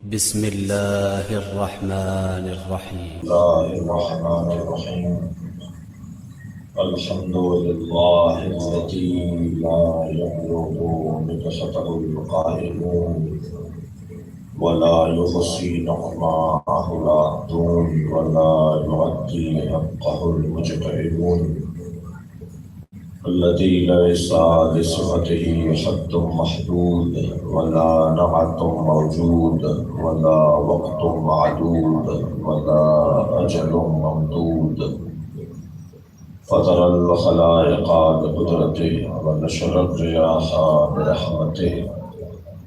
بسم الله الرحمن الرحيم. الحمد لله الذي لا يبلغ مقصده القائلون ولا يحصي نعماءه العادون ولا يؤدي حقه المجتهدون الذي ليس لصفته حد محدود ولا نعت موجود ولا وقت معدود ولا أجل ممدود فطر الخلائق بقدرته ونشر الرياح برحمته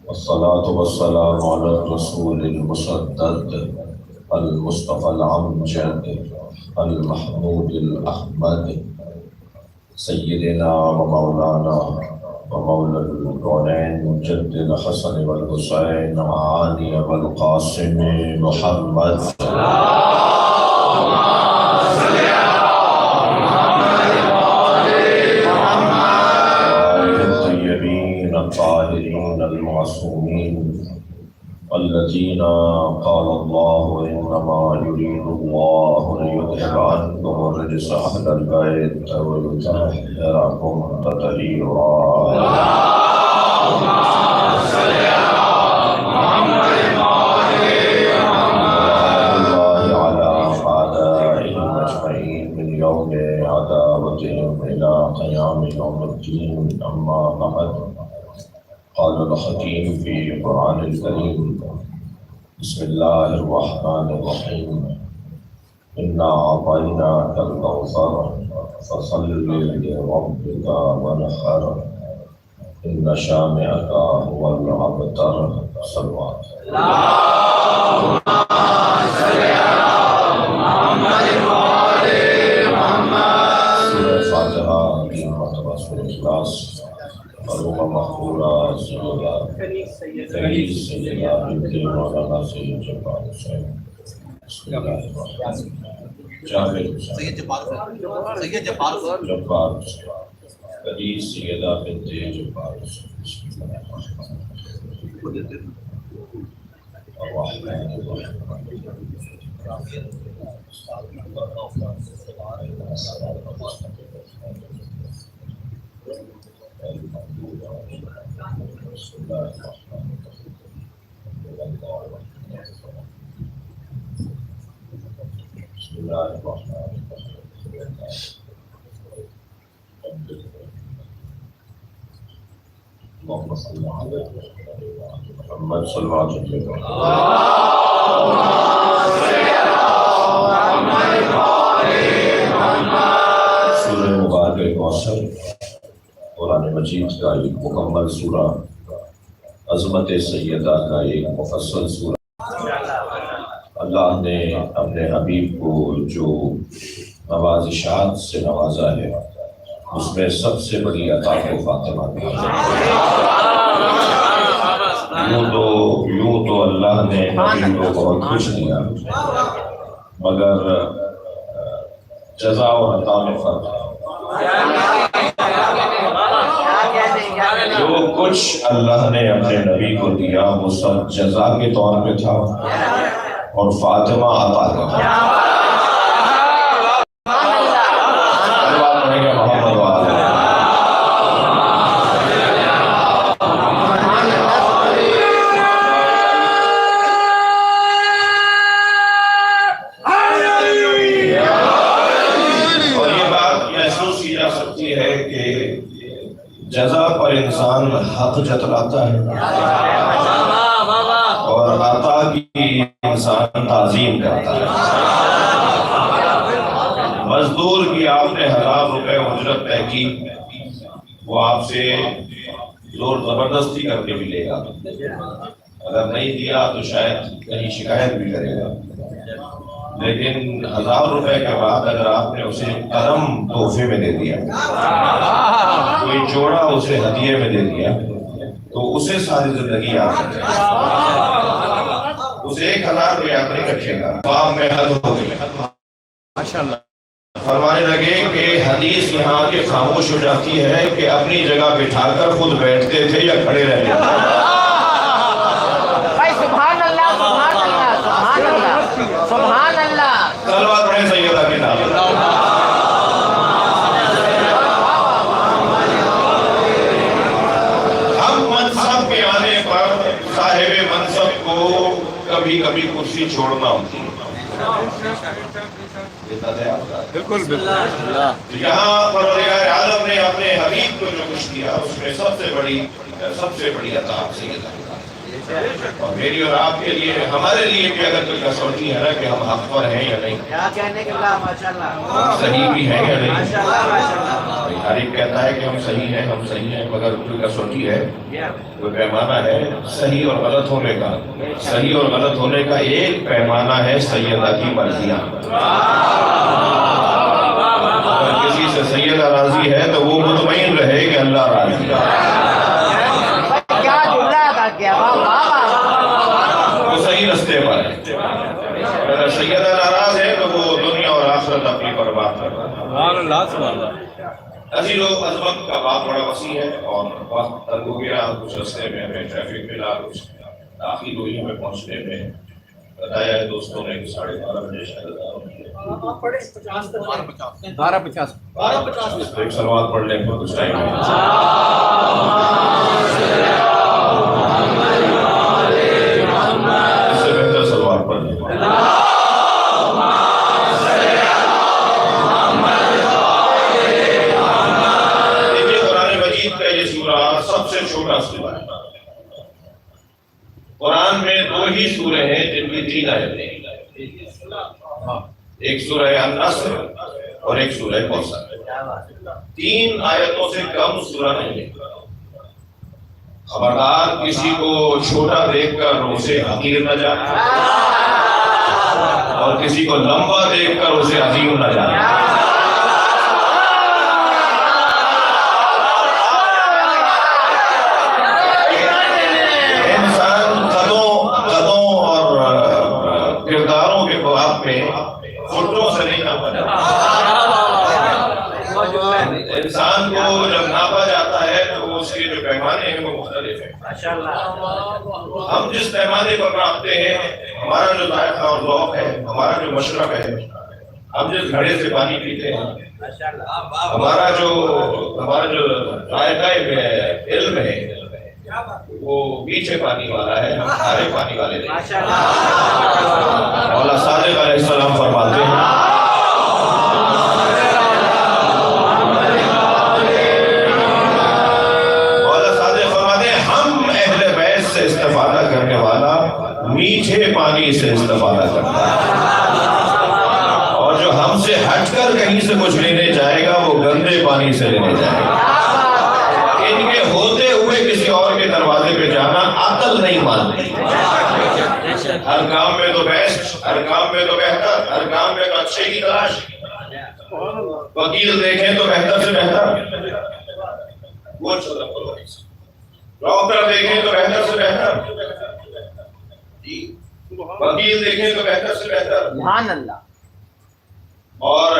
والصلاة والسلام على الرسول المسدد المصطفى الأمجد المحمود الأحمد سيدنا ومولانا ومولى الكونين جد الحسن والحسين وعلي والقاسم محمد الطيبين الطاهرين المعصومين الذين قال الله إنما يريد الله ليذهب عنكم الرجس أهل البيت ويطهركم تطهيرا. من يوم عداوتهم إلى قيام يوم الدين. أما بعد، قال الحكيم في القرآن الكريم: بسم الله الرحمن الرحيم إنا أعطيناك الكوثر فصل لربك وانحر إن شانئك هو الأبتر. صلوات. اللهم صل على محمد وآل محمد. سورة فاتحة کی مرتبہ سورہ اخلاص علوم مقبولہ سیدہ بنت مولانا سید جبار حسین جبار حسین سیدہ بنت جبار حسین الرحمن اللهم صل على محمد صلوات سورہ مبارک کوثر قرآن مجید کا ایک مکمل سورہ، عظمت سیدہ کا ایک مفصل سورہ۔ اللہ نے اپنے حبیب کو جو نوازشات سے نوازا ہے، اس میں سب سے بڑی عطا کو فاطمہ نے یوں تو اللہ نے نبی کو بہت کچھ دیا، مگر جزا اور عطا میں فرق ہے۔ جو کچھ اللہ نے اپنے نبی کو دیا وہ سب جزا کے طور پہ تھا اور فاطمہ عطا کا تھا۔ جزا پر انسان حق جتلاتا ہے اور عطا کی انسان تعظیم کرتا ہے۔ مزدور کی آپ نے 1000 روپے اجرت طے کی، وہ آپ سے زور زبردستی کر کے بھی لے گا، اگر نہیں دیا تو شاید کہیں شکایت بھی کرے گا، لیکن 1000 روپے کے بعد اگر آپ نے اسے قلم تحفے میں دے دیا، کوئی جوڑا اسے ہدیے میں دے دیا، تو اسے ساری زندگی یاد رکھے گا، اسے 1000 روپے یاد نہیں رکھے گا۔ باپ میں حد ہو گئی۔ فرمانے لگے کہ حدیث یہاں کے خاموش ہو جاتی ہے کہ اپنی جگہ بٹھا کر خود بیٹھتے تھے یا کھڑے رہتے تھے۔ منصب کو کبھی کبھی کرسی چھوڑنا ہوتی ہے. بالکل بالکل. یہاں پروردگار عالم نے اپنے حبیب کو جو کچھ دیا اس میں سب سے بڑی عطا سیدہ. اور میری اور آپ کے لیے ہمارے لیے بھی اگر کوئی کسوٹی ہے نا کہ ہم حق پر ہیں یا نہیں, صحیح بھی ہیں یا نہیں. ہر ایک کہتا ہے کہ ہم صحیح ہیں مگر کوئی کسوٹی ہے, کوئی پیمانہ ہے صحیح اور غلط ہونے کا. صحیح اور غلط ہونے کا ایک پیمانہ ہے سیدہ کی مرضیاں. اگر کسی سے سیدہ راضی ہے تو وہ مطمئن رہے کہ اللہ راضی ہے, وہ صحیح رستے پر ہے. اگر سیدہ ناراض ہے تو وہ دنیا اور آخرت اپنی برباد کر رہا ہے. عزیزو, عظمت کا باب بڑا وسیع ہے اور وقت تنگ ہو گیا. کچھ رستے میں ہمیں ٹریفک ملا, کچھ آخری دوری میں پہنچنے میں بتایا ہے دوستوں نے کہ 12:30 بجے شاید ادا ہوتی ہے. 12:50 تو ایک سلوات پڑھ لیں گے کچھ ٹائم میں. اس سے بہتر سلوات پڑھ لیں. دیکھیے قرآن مجید کا یہ سورہ سب سے چھوٹا سورہ ہے. قرآن میں 2 ہی سورے ہیں جن کی 3 آیتیں, ایک سورہ النصر اور ایک سورہ کوثر. 3 آیتوں سے کم سورہ نہیں ہے. خبردار کسی کو چھوٹا دیکھ کر اسے حقیر نہ جانا اور کسی کو لمبا دیکھ کر اسے عظیم نہ جانا. انسان کو جب ناپا جاتا ہے تو اس کے جو پیمانے ہیں وہ مختلف ہیں. ہم جس پیمانے پر ناپتے ہیں, ہمارا جو ذائقہ اور ذوق ہے, ہمارا جو مشرب ہے, ہم جس گھڑے سے پانی پیتے ہیں, ہمارا جو ذائقہ علم ہے وہ میٹھے پانی والا ہے, ہم کھارے پانی والے نہیں. مولا صادق علیہ السلام فرماتے ہیں استفادہ کرنے والا میٹھے پانی سے استفادہ کرتا ہے, اور جو ہم سے ہٹ کر کہیں سے کچھ لینے جائے گا وہ گندے پانی سے لینے جائے گا. ان کے ہوتے ہوئے کسی اور کے دروازے پہ جانا عقل نہیں مانتی. ہر کام میں تو بیسٹ, ہر کام میں تو بہتر, ہر کام میں تو اچھے کی تلاش. وکیل دیکھیں تو بہتر سے بہتر, ڈاکٹر دیکھیں تو بہتر سے بہتر, وکیل دیکھیں تو بہتر سے بہتر, اور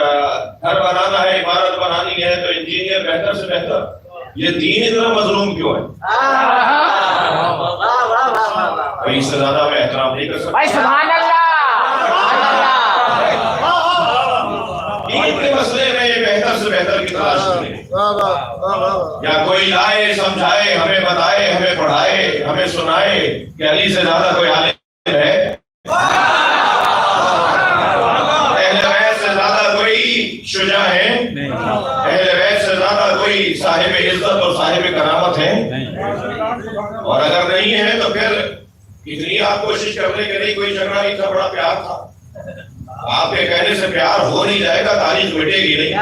گھر بنانا ہے, عمارت بنانی ہے تو انجینئر بہتر سے بہتر. یہ دین اتنا مظلوم کیوں ہے؟ کوئی اس سے زیادہ میں احترام نہیں کر سکتا. دین کے مسئلے میں یہ بہتر سے بہتر کی تلاش کریں, یا کوئی لائے سمجھائے, ہمیں بتائے, ہمیں پڑھائے, ہمیں سنائے کہ علی سے زیادہ کوئی عالم ہے, اہل بیت سے زیادہ کوئی شجاع ہے, اہل بیت سے زیادہ کوئی صاحب عزت اور صاحب کرامت ہے. اور اگر نہیں ہے تو پھر اتنی آپ کوشش کر لیں کہ نہیں کوئی جھگڑا نہیں تھا, بڑا پیار تھا. آپ کے کہنے سے پیار ہو نہیں جائے گا, تاریخ مٹے گی نہیں.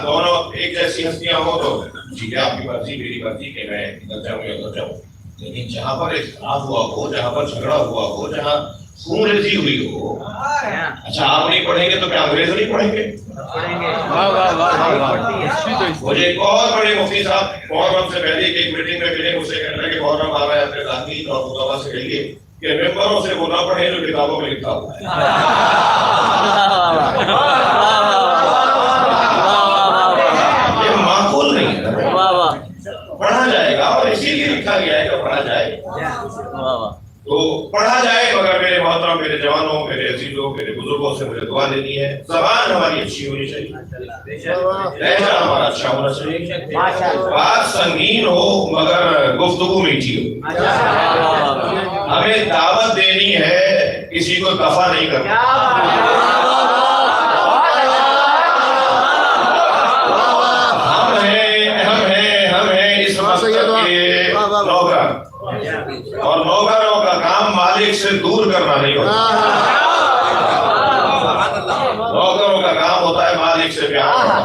دونوں ایک جیسی ہستیاں ہو تو ٹھیک ہے, آپ کی مرضی میری مرضی کہ میں ادھر جاؤں یا ادھر جاؤں. لیکن جہاں پر اختلاف ہوا ہو, جہاں پر جھگڑا ہوا ہو, جہاں خون ریزی ہوئی ہو, اچھا آپ نہیں پڑھیں گے تو کیا انگریز نہیں پڑھیں گے؟ مجھے ایک اور بڑے مفتی صاحب محرم سے پہلے ایک میٹنگ میں ملے, اسے کہنا کہ محرم آ رہا ہے, اپنے ذاتی اور مطالعہ سے کہیے کہ ممبروں سے وہ نہ پڑھیں جو کتابوں میں لکھا ہوا ہے. یہ معقول نہیں ہے, پڑھا جائے گا اور اسی لیے لکھا گیا ہے کہ پڑھا جائے. تو پڑھا جائے، مگر میرے محترم، میرے جوانوں، میرے عزیزوں، میرے بزرگوں سے مجھے دعا دینی ہے، زبان ہماری اچھی ہونی چاہیے، لہجہ ہمارا اچھا ہونا چاہیے، بات سنگین ہو مگر گفتگو میٹھی ہو، ہمیں دعوت دینی ہے، کسی کو دفع نہیں کرنا۔ ہم ہیں اس مقصد کے نوکر، اور نوکروں کا کام مالک سے دور کرنا نہیں ہوتا، نوکروں کا کام ہوتا ہے مالک سے پیار کرنا۔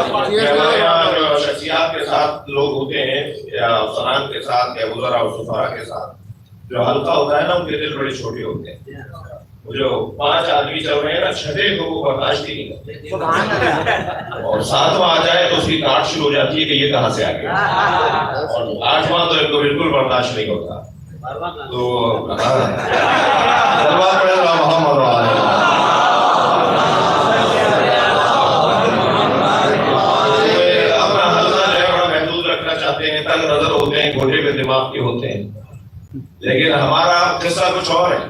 ہمارے یہاں جو شخصیات کے ساتھ لوگ ہوتے ہیں، یا افسران کے ساتھ، یا وزراء و سفراء کے ساتھ جو حلقہ ہوتا ہے نا، ان کے دل بڑے چھوٹے ہوتے ہیں، جو 5 آدمی چل رہے ہیں نا، 6 کو وہ برداشت ہی نہیں کرتے، اور 7واں آ جائے تو اس کی کاٹ شروع ہو جاتی ہے کہ یہ کہاں سے آ گیا، اور 8واں تو ان کو بالکل برداشت نہیں ہوتا۔ تو محمد اپنا حلقہ جو ہے بڑا محدود رکھنا چاہتے ہیں، تنگ نظر ہوتے ہیں، گھوٹے پہ دماغ کے ہوتے ہیں، لیکن ہمارا قصہ کچھ اور ہے۔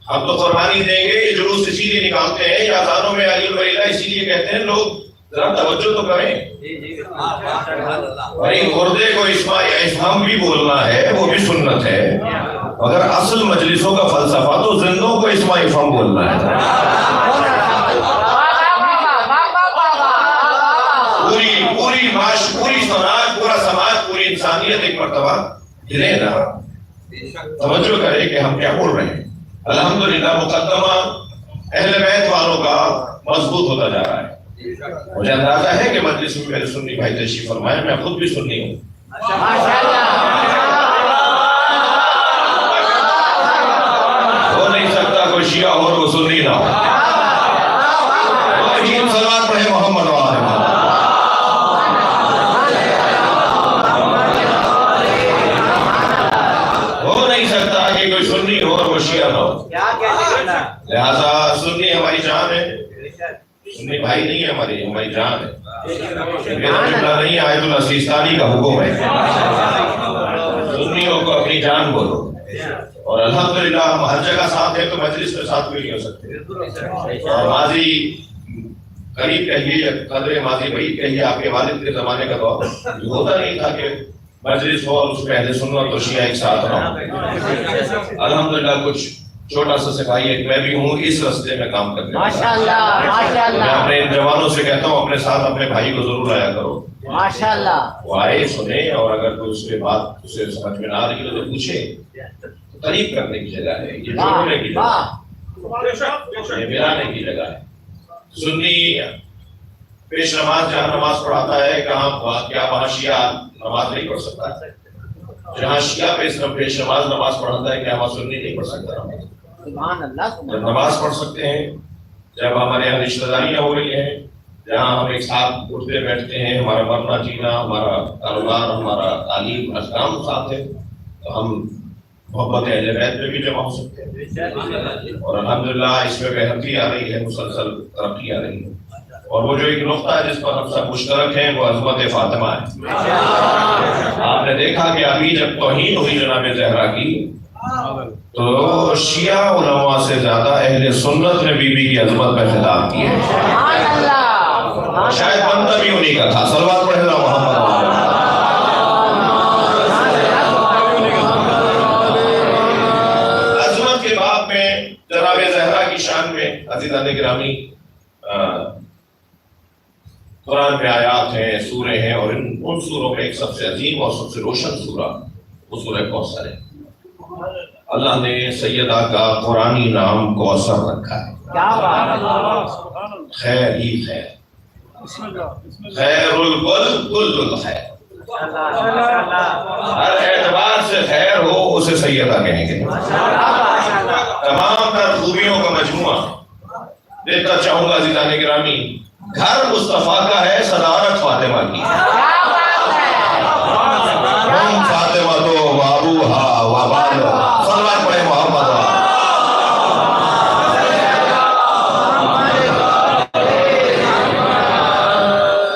ہم تو قربانی دیں گے، یہ جلوس اسی لیے نکالتے ہیں، یا اذانوں میں علی الولیلہ اسی لیے کہتے ہیں، لوگ ذرا توجہ تو کریں۔ بھائی مردے کو اسمام بھی بولنا ہے، وہ بھی سنت ہے، مگر اصل مجلسوں کا فلسفہ تو زندوں کو اسماء افہام بولنا ہے۔ پوری سماج، پورا سماج، پوری انسانیت ایک مرتبہ ہلے نا، توجہ کرے کہ ہم کیا بول رہے ہیں۔ الحمدللہ مقدمہ اہل بیت والوں کا مضبوط ہوتا جا رہا ہے۔ مجھے اندازہ ہے کہ مجلس میں میرے سنی بھائی تشریف فرمائے، میں خود بھی سنی ہوں، ہو نہیں سکتا کوئی شیعہ اور وہ سنی نہ ہو۔ صلوات پڑھے محمد وآلہ محمد۔ ہو نہیں سکتا کہ کوئی سنی ہو اور وہ شیعہ نہ ہو، لہذا سنی ہماری جان ہے، سنی بھائی نہیں ہے، ہماری جان ہے، میرا جملہ نہیں، آیت اللہ سیستانی کا حکم ہے، سنیوں کو اپنی جان بولو، اور الحمدللہ ہم ہر جگہ ساتھ ہیں، تو مجلس میں ساتھ بھی نہیں ہو سکتے۔ اور ماضی قریب کہیے یا قدر ماضی بعید کہیے، آپ کے والد کے زمانے کا دور جو ہوتا نہیں تھا کہ مجلس ہو اور اس میں اہل سنت و شیعہ ایک ساتھ نہ ہو۔ الحمدللہ کچھ چھوٹا سا سپاہی ایک میں بھی ہوں، اس راستے میں کام کرنے میں اپنے ان جوانوں سے کہتا ہوں، اپنے ساتھ اپنے بھائی کو ضرور لایا کرو، وہ آئے سنیں، اور اگر کوئی اس کے بات اسے سمجھ میں نہ آ رہی تو پوچھے، تعریف کرنے کی جگہ ہے، یہ جوڑنے کی جگہ ہے، یہ ملانے کی جگہ ہے۔ سنی پیش نماز جہاں نماز پڑھاتا ہے، کہاں کیا وہاں شیعہ نماز نہیں پڑھ سکتا؟ جہاں شیعہ پیش نماز پڑھاتا ہے، کیا وہاں سنی نہیں پڑھ سکتا؟ جب نماز پڑھ سکتے ہیں، جب ہمارے یہاں رشتہ داریاں ہو رہی ہیں، جہاں ہم ایک ساتھ اٹھتے بیٹھتے ہیں، ہمارا مرنا جینا، ہمارا کاروبار، ہمارا تعلیم، احکام ساتھ ہے، تو ہم محبت اہل بیت میں بھی جمع ہو سکتے ہیں، اور الحمدللہ اس میں بہتری آ رہی ہے، مسلسل ترقی آ رہی ہے۔ اور وہ جو ایک نقطہ ہے جس پر ہم سب مشترک ہیں، وہ عظمت فاطمہ ہے۔ آپ نے دیکھا کہ ابھی جب توہین ہوئی جناب زہرا کی، تو شیعہ علماء سے زیادہ اہل سنت نے بی بی کی عظمت پہ خطاب کیا ہے، شاید بندہ بھی انہی کا تھا۔ صلوات پڑھے محمد وآلہ محمد۔ عظمت کے باب میں جناب زہرا کی شان میں عزیزان گرامی قرآن میں آیات ہیں، سورے ہیں، اور ان سوروں میں ایک سب سے عظیم اور سب سے روشن سورہ وہ سورہ کوثر ہے۔ اللہ نے سیدہ کا قرآنی نام کوثر رکھا ہے، خیر ہی خیر، خیر الکل کل الخیر، ہر اعتبار سے خیر ہو اسے سیدہ کہیں گے۔ تمام تر خوبیوں کا مجموعہ دیکھنا چاہوں گا عزیزان گرامی، گھر مصطفیٰ کا ہے، صدارت فاطمہ کی، فاطمہ تو وابوہا وبالہا۔ صلوات پڑھے محمد۔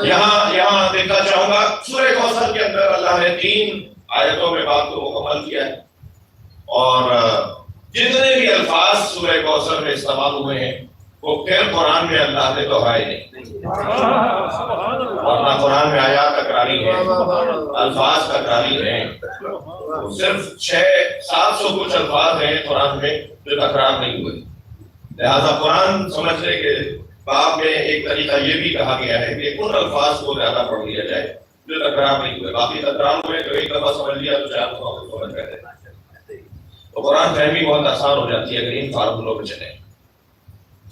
یہاں دیکھنا چاہوں گا سورہ کوثر کے اندر اللہ نے 3 آیتوں میں بات کو مکمل کیا ہے۔ اور جتنے بھی الفاظ سورہ کوثر میں استعمال ہوئے ہیں وہ پھر قرآن میں اللہ نے دہرائے نہیں، ورنہ قرآن میں آیات تکراری ہیں، الفاظ تکراری ہیں، صرف 600-700 کچھ الفاظ ہیں قرآن میں جو تکرار نہیں ہوئے. لہذا قرآن سمجھنے کے باب میں ایک طریقہ یہ بھی کہا گیا ہے کہ ان الفاظ کو زیادہ پڑھ لیا جائے جو تکرار نہیں ہوئے. باقی تکرار ہوئے تو ایک دفعہ سمجھ لیا تو 4 دفعہ سمجھ گئے تو قرآن فہمی بہت آسان ہو جاتی ہے اگر ان فارمولوں پہ چلیں.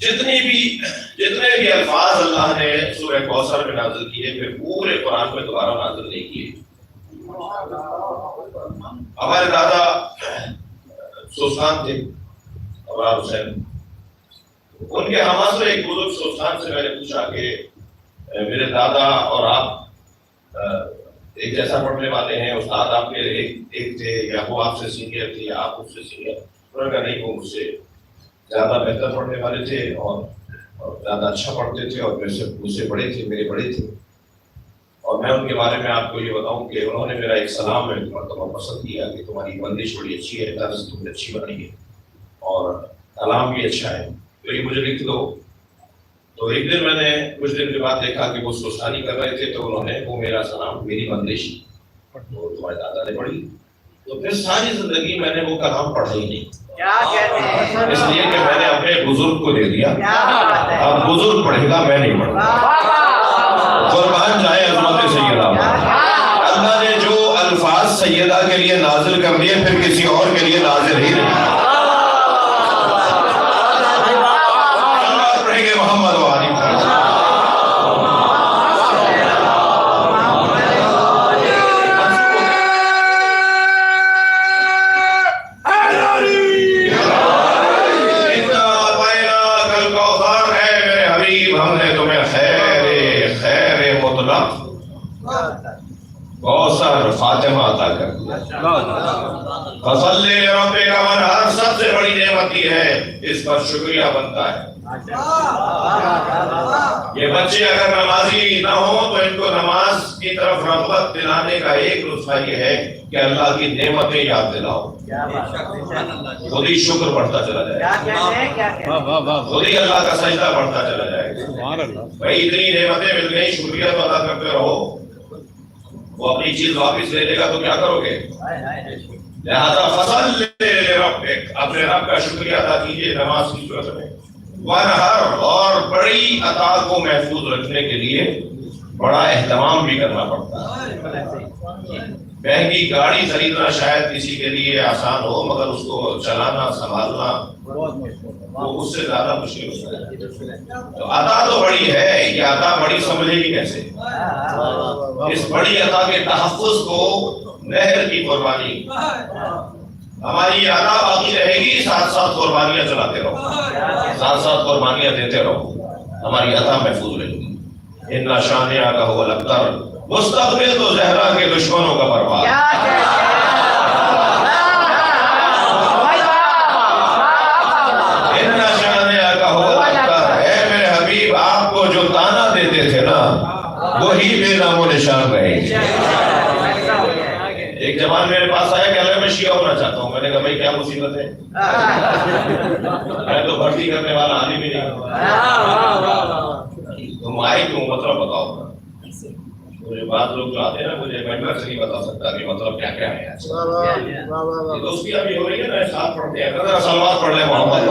جتنے بھی الفاظ اللہ نے سورہ کوثر میں نازل کیے پھر پورے قرآن میں دوبارہ نازل نہیں کیے. ہمارے دادا سلطان تھے ابرار حسین، ان کے ہماسر ایک بزرگ سلطان سے میں نے پوچھا کہ میرے دادا اور آپ ایک جیسا پڑھنے والے ہیں، استاد آپ کے ایک تھے یا وہ آپ سے سینئر تھے یا آپ اس سے سینئر؟ انہوں نے کہا نہیں، وہ مجھ سے زیادہ بہتر پڑھنے والے تھے اور زیادہ اچھا پڑھتے تھے اور مجھ سے بڑے تھے، میرے بڑے تھے. اور میں ان کے بارے میں آپ کو یہ بتاؤں کہ انہوں نے میرا ایک سلام میں مرتبہ پسند کیا کہ تمہاری بندش بڑی اچھی ہے، طرز تم نے اچھی بنائی ہے اور کلام بھی اچھا ہے، تو یہ مجھے لکھ دو. تو ایک دن میں نے کچھ دن کے بعد دیکھا کہ وہ سوسانی کر رہے تھے تو انہوں نے وہ میرا سلام، میری بندش تو تمہارے دادا نے پڑھی. تو پھر ساری زندگی میں نے وہ کلام پڑھا ہی نہیں، اس لیے کہ میں نے اپنے بزرگ کو دے دیا. اب بزرگ پڑھے گا، میں نہیں پڑھوں گا. قربان جائے عظمت سیدہ. اللہ نے جو الفاظ سیدہ کے لیے نازل کر دیے پھر کسی اور کے لیے نازل ہی نہیں. پڑھیں گے محمد و علی. کوثر فاطمہ عطا کر دیا. فصل ربک وانحر سب سے بڑی نعمت یہ ہے، اس پر شکریہ بنتا ہے. یہ بچے اگر نمازی نہ ہوں تو ان کو نماز کی طرف رغبت دلانے کا ایک نسخہ یہ ہے کہ اللہ کی نعمتیں یاد دلاؤ. خود ہی شکر بڑھتا چلا جائے گا، خود ہی اللہ کا سجدہ بڑھتا چلا جائے گا. بھائی اتنی نعمتیں مل گئی، شکریہ تو ادا کرتے رہو. وہ اپنی چیز واپس لے لے گا تو کیا کرو گے؟ لہذا فصل لربک، اپنے رب کا شکریہ ادا کیجیے نماز کی صورت میں. وانحر، اور بڑی عطا کو محفوظ رکھنے کے لیے بڑا اہتمام بھی کرنا پڑتا ہے. مہنگی گاڑی خریدنا شاید کسی کے لیے آسان ہو مگر اس کو چلانا سنبھالنا وہ اس سے زیادہ مشکل ہوتا ہے. تو عطا تو بڑی ہے، یہ عطا بڑی سمجھے گی کیسے؟ اس بڑی عطا کے تحفظ کو نہر کی قربانی، ہماری عطا باقی رہے گی، ساتھ ساتھ قربانیاں چلاتے رہو، ساتھ ساتھ قربانیاں دیتے رہو، ہماری عطا محفوظ رہے گی. ان شانئک هو الابتر، مستقبل تو زہرا کے دشمنوں کا برباد. ان شانئک هو الابتر، اے میرے حبیب آپ کو جو تانا دیتے تھے نا وہی بے نام و نشان رہے گی. ایک جوان میرے پاس آیا کہ اللہ میں شیعہ ہونا چاہتا ہوں. میں نے کہا بھائی کیا مصیبت ہے؟ میں تو بھرتی کرنے والا عالم ہی نہیں. تم آئے کیوں؟ مطلب بتاؤ. مجھے بعض لوگ جو آتے ہیں نا مجھے ممبر سے نہیں بتا سکتا کہ مطلب کیا کیا ہے. دوستیاں بھی ہو رہی ہے نا، ساتھ پڑھتے ہیں. ذرا سلوات پڑھ لیں محمد.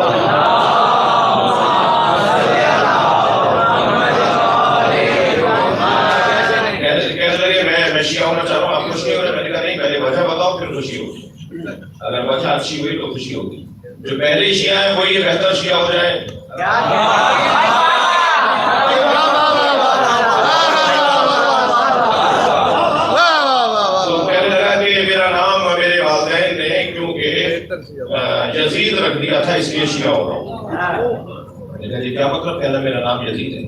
کہنے لگے میں شیعہ ہونا چاہ رہا ہوں، آپ خوشی ہو رہے؟ میں نے کہا نہیں، پہلے وجہ بتاؤ پھر خوشی ہوگی. اگر وجہ اچھی ہوئی تو خوشی ہوگی. جو پہلے شیعہ ہیں وہ یہ بہتر شیعہ ہو جائے. تو کہنے لگا کہ میرا نام میرے والدین نے کیونکہ یزید رکھ دیا تھا اس لیے شیعہ ہو رہا ہوں. میں نے کہا جی کیا مطلب؟ کہنا میرا نام یزید ہے.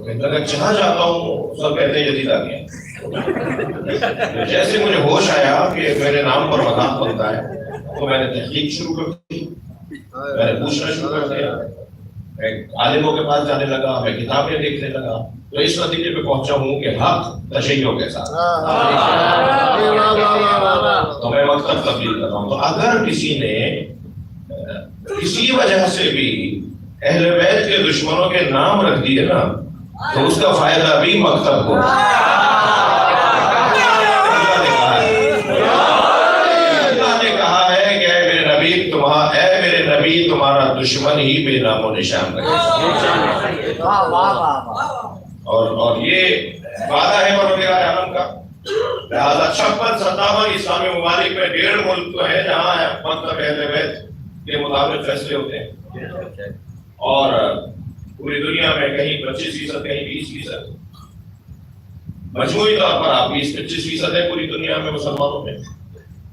اگر جہاں جاتا ہوں سب کہتے ہیں یزید آ گیا. جیسے مجھے ہوش آیا کہ میرے نام پر مذاق بنتا ہے تو میں نے تحقیق شروع کر دی. میں نے پوچھنا شروع کر دیا، میں عالموں کے پاس جانے لگا، میں کتابیں دیکھنے لگا تو اس نتیجے پہ پہنچا ہوں کہ حق تشیع کے ساتھ. تو میں مکتب تبدیل کر رہا ہوں. تو اگر کسی نے کسی وجہ سے بھی اہل بیت کے دشمنوں کے نام رکھ دیے نا تو اس کا فائدہ بھی مکتب کو. اللہ نے کہا ہے کہ اے میرے نبی تمہارا دشمن ہی بے نام و نشان رکھے. اور یہ وعدہ ہے پروردگار عالم کا. لہذا 56-57 اسلامی ممالک میں 1.5 ملک تو ہے جہاں مکتب اہل بیت کے مطابق فیصلے ہوتے ہیں، اور پوری دنیا میں کہیں 25%، کہیں 20%. مجموعی طور پر آپ 20-25% ہے پوری دنیا میں مسلمانوں میں.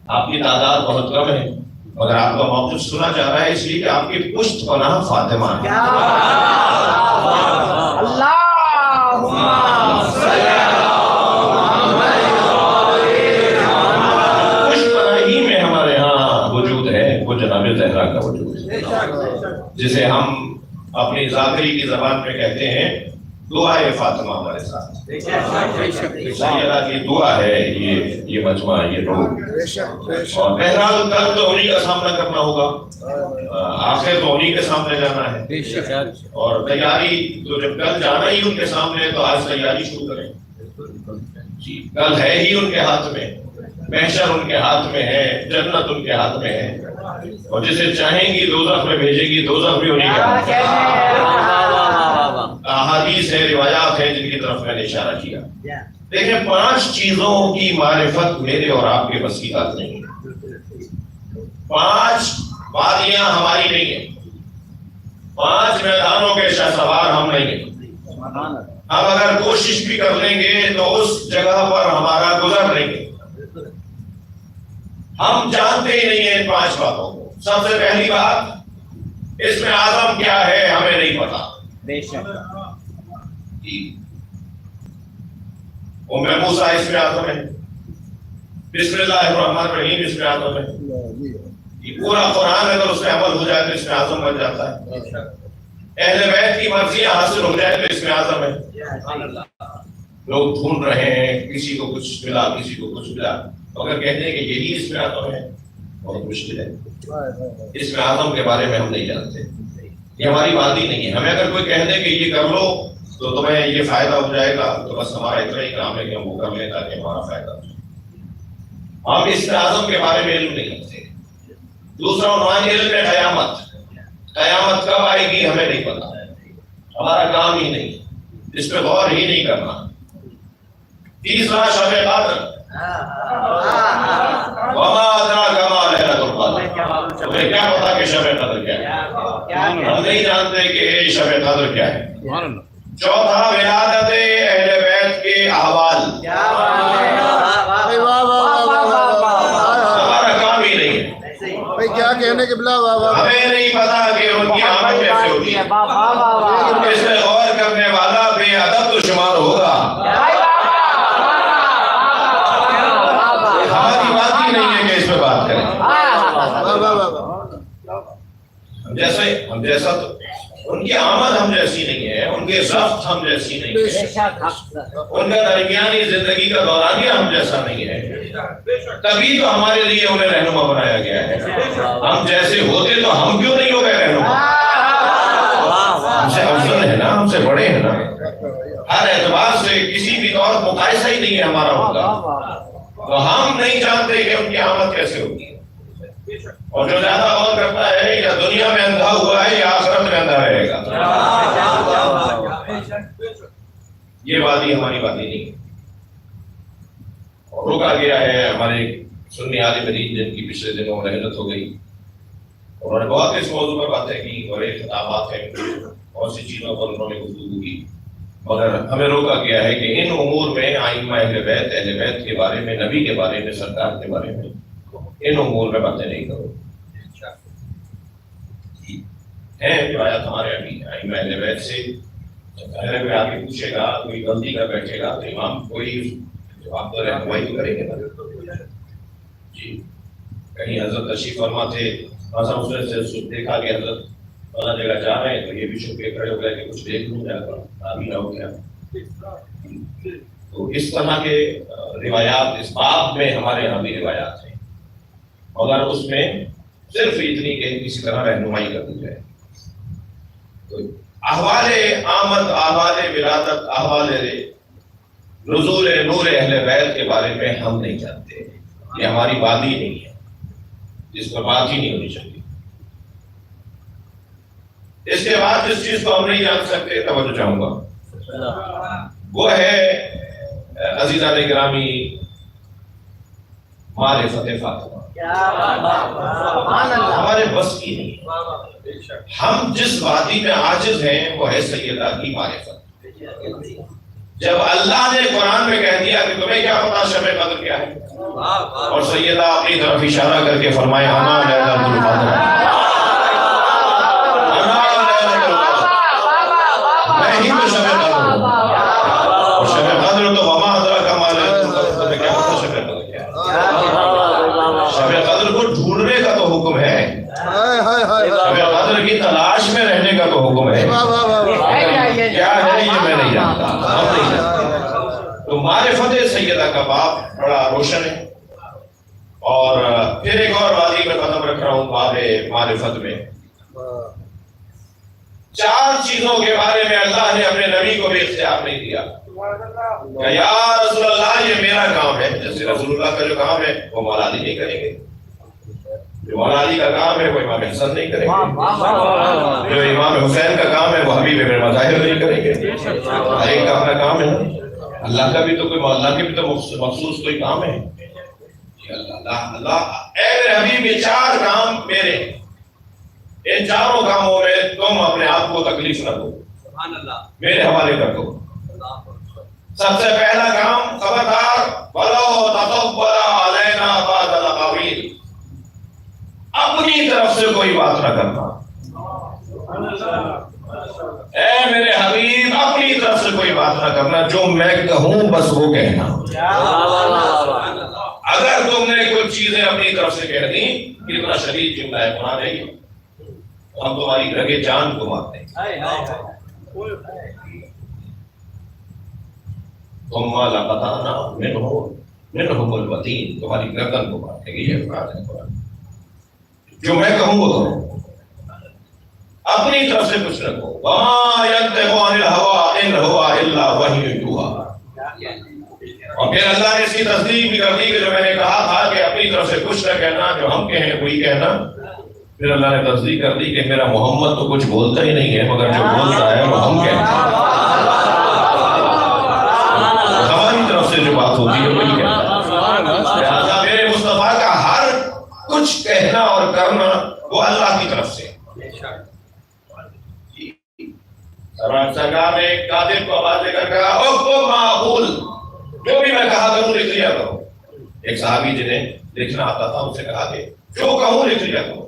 آپ کی تعداد بہت کم ہے، مگر آپ کا موقف سنا جا رہا ہے اس لیے کہ آپ کی پشت پناہ فاطمہ ہے. پشت پناہی میں ہمارے ہاں وجود ہے وہ جناب زہرا کا وجود ہے، جسے ہم اپنی ذاکری کی زبان میں کہتے ہیں دعائے فاطمہ ہمارے ساتھ. سیدہ کی دعا ہے یہ مجمع، یہ لوگ. اور بہرحال کل تو انہی کا سامنا کرنا ہوگا، آخر تو انہی کے سامنے جانا ہے. اور تیاری تو جب کل جانا ہی ان کے سامنے تو آج تیاری شروع کریں. جی کل ہے ہی ان کے ہاتھ میں، محشر ان کے ہاتھ میں ہے، جنت ان کے ہاتھ میں ہے، اور جسے چاہیں گی دوزخ میں بھیجے گی، دوزخ بھی انہی کے ہاتھ میں. احادیث ہے، روایات ہیں جن کی طرف میں نے اشارہ کیا. دیکھیں 5 چیزوں کی معرفت میرے اور آپ کے بس کی بات نہیں ہے. 5 وادیاں ہماری نہیں ہیں، 5 میدانوں کے شہسوار ہم نہیں ہیں. ہم اگر کوشش بھی کر لیں گے تو اس جگہ پر ہمارا گزر نہیں ہے. ہم جانتے ہی نہیں ہیں ان 5 باتوں کو. سب سے پہلی بات، اس میں اعظم کیا ہے ہمیں نہیں پتا. ام موسیٰ اس میں اعظم ہے، بسم اللہ الرحمن الرحیم اس میں اعظم ہے. یہ پورا قرآن اگر اس میں عمل ہو جائے تو اس میں اعظم بن جاتا ہے. اہل بیت کی مرضیاں حاصل ہو جائے تو اس میں اعظم ہے. لوگ ڈھونڈ رہے ہیں، کسی کو کچھ ملا، کسی کو کچھ ملا، اگر کہتے ہیں کہ یہی اس میں اعظم ہے بہت مشکل ہے. اس میں اعظم کے بارے میں ہم نہیں جانتے، یہ ہماری بات ہی نہیں ہے. ہمیں اگر کوئی کہہ دے کہ یہ کر لو تو تمہیں یہ فائدہ ہو جائے گا تو بس ہمارا اتنا ہی کام ہے کہ ہم وہ کر لیں تاکہ ہمارا فائدہ ہو جائے. ہم اس اعظم کے بارے میں علم نہیں رکھتے. دوسرا عنوان علم ہے قیامت. قیامت کب آئے گی ہمیں نہیں پتا، ہمارا کام ہی نہیں، اس پہ غور ہی نہیں کرنا. تیسرا شب قدر. وما ادراک ما لیلۃ القدر. تمہیں کیا پتا کہ شب قدر کیا ہے؟ ہم نہیں جانتے کہ شب قدر کیا ہے. چوتھا ولادت اہل بیت کے احوال. ہمارا کام ہی نہیں ہے، کیا کہنے کے بلا ہمیں نہیں پتا کہ ان کی آمد کیسے ہوتی ہے. اس میں غور کرنے والا بے ادب تو شمار ہوگا. ہماری بات ہی نہیں ہے کہ اس پہ بات کریں. ہم جیسا تو ان کی آمد ہم جیسی نہیں ہے، ان کے ضبط ہم جیسی نہیں ہے، ان کا درمیانی زندگی کا دورانیہ ہم جیسا نہیں ہے. تبھی تو ہمارے لیے انہیں رہنما بنایا گیا ہے. ہم جیسے ہوتے تو ہم کیوں نہیں ہو گئے رہنما؟ ہم سے افضل ہے نا، ہم سے بڑے ہیں نا. ہر اعتبار سے کسی بھی طور مقایسہ ہی نہیں ہے ہمارا ہوگا. تو ہم نہیں جانتے کہ ان کی آمد کیسے ہوگی. اور جو زیادہ غور کرتا ہے یا دنیا میں اندھا ہوا ہے یا آخرت میں اندھا رہے گا. یہ وادی ہماری وادی نہیں ہے. اور روکا گیا ہے ہمارے سنی عالم دین جن کی پچھلے دنوں رحلت ہو گئی. انہوں نے بہت اس موضوع پر باتیں کی، بڑے خطابات ہیں، بہت سی چیزوں پر انہوں نے گفتگو کی، مگر ہمیں روکا گیا ہے کہ ان امور میں ائمہ اہل بیت کے بارے میں، نبی کے بارے میں، سرکار کے بارے میں ان امور میں باتیں نہیں کرو. ہیں روایات ہمارے ابھی ائمہ اہل بیت سے. پہلے کوئی آگے پوچھے گا، کوئی غلطی کر بیٹھے گا تو امام کوئی جواب تو رہنمائی تو کریں گے نا. جی کہیں حضرت تشریف فرما تھے، دیکھا کہ حضرت فلاں جگہ جا رہے ہیں تو یہ بھی چھپ کے کھڑے ہو گئے کہ کچھ دیکھ لوں جا کر تعبیر ہو گیا. تو اس طرح کے روایات اس باب میں ہمارے یہاں بھی روایات ہیں. مگر اس میں صرف اتنی کہ کسی طرح رہنمائی کر دی جائے. تو احوال آمد، احوال ولادت، احوال نزول نور اہل بیت کے بارے میں ہم نہیں جانتے. یہ ہماری بات ہی نہیں ہے، جس پر بات ہی نہیں ہونی چاہیے. اس کے بعد جس چیز کو ہم نہیں جان سکتے، توجہ چاہوں گا، وہ ہے عزیزان گرامی معرفت فاطمہ. ہمارے بس کی نہیں. ہم جس وادی میں عاجز ہیں وہ ہے سیدہ کی معرفت. جب اللہ نے قرآن میں کہہ دیا کہ تمہیں کیا پتا شب قدر کیا ہے، اور سیدہ اپنی طرف اشارہ کر کے فرمائے انا لیلۃ القدر، میں ہی تو شب قدر ہوں. اور شب قدر تو وما ادراک ما لیلۃ القدر، تمہیں کیا پتا شب قدر کیا ہے. شب قدر کو ڈھونڈنے کا تو حکم ہے، شب قدر کی تلاش میں رہنے کا تو حکم ہے. کیا ہے یہ میں نہیں جانتا، ہم نہیں جانتے. تو معرفت سیدہ کا باب بڑا روشن ہے. اور پھر ایک اور وادی میں قدم رکھ رہا ہوں باب معرفت میں. 4 چیزوں کے بارے میں اللہ نے اپنے نبی کو بھی اختیار نہیں دیا کہ یا رسول اللہ یہ میرا کام ہے. جیسے رسول اللہ کا جو کام ہے وہ مولا علی نہیں کریں گے، جو مولا علی کا کام ہے وہ امام حسن نہیں کریں گے، جو امام حسین کا کام ہے وہ حبیب ابن مظاہر نہیں کریں گے. ہر ایک کا اپنا کام ہے. اللہ کا بھی تو کوئی، اللہ کے بھی تو مخصوص کوئی کام ہے. اللہ اے میرے حبیب یہ 4 کام میرے، ان 4 کاموں میں تم اپنے آپ کو تکلیف نہ دو، میرے حوالے کر دو. سب سے پہلا کام خبردار وَلَوْ تَقَوَّلَ عَلَيْنَا بَعْضَ الْأَقَاوِيلِ، اپنی طرف سے کوئی بات نہ کرنا. اے میرے حبیب اپنی طرف سے کوئی بات نہ کرنا، جو میں کہوں بس وہ کہنا. اگر تم نے کچھ چیزیں اپنی طرف سے کہہ دی، کتنا شدید جملہ ہے قرآن ہے، ہم تمہاری رگے جان کو مارتے ہیں. ثم لقطعنا منهم الوتين، تمہاری گردن کو مارتے ہیں. یہ بات ہے قرآن. جو میں کہوں وہ کرو، اپنی طرف سے کچھ نہ کہو. وما ينطق عن الهوى ان هو الا وحی یوحى. اور پھر اللہ نے اس کی تصدیق بھی کر دی کہ جو میں نے کہا تھا کہ اپنی طرف سے کچھ نہ کہنا، جو ہم کہیں وہی کہنا. پھر اللہ نے تصدیق کر دی کہ میرا محمد تو کچھ بولتا ہی نہیں ہے، مگر جو بولتا ہے وہ ہم کہتے ہیں. ہماری طرف سے جو بات ہوتی ہے وہی کہتا ہے. لہٰذا میرے مصطفیٰ کا ہر کچھ کہنا اور کرنا وہ اللہ کی طرف سے. سرکار نے ایک کاتب کو آواز دے کر کہا اکتب ما اقول، جو بھی میں کہا کروں لکھ لیا کرو. ایک صحابی جنہیں لکھنا آتا تھا ان سے کہا کہ جو کہوں لکھ لیا کرو.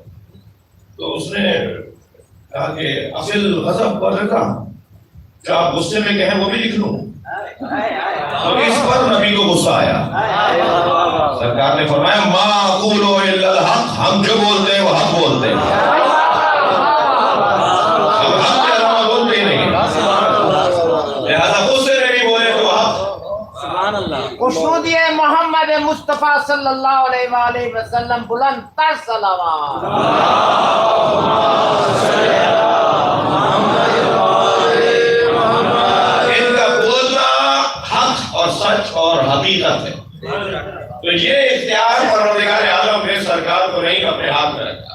تو اس نے کہا کہ اصل غضب پر رکھا، جو آپ غصے میں کہیں وہ بھی لکھ لوں. تو اس پر نبی کو غصہ آیا. سرکار نے فرمایا ما اقول الا الحق، ہم جو بولتے ہیں وہ حق بولتے ہیں، ہم حق کے علاوہ بولتے ہی نہیں. لہذا غصے میں بھی بولے تو حق. خشنودی محمد مصطفیٰ صلی اللہ علیہ وآلہ وسلم بلند تر صلوات. ان کا بولنا حق اور سچ اور حقیقت ہے. تو یہ اختیار پروردگار عالم نے سرکار کو نہیں اپنے ہاتھ میں رکھا.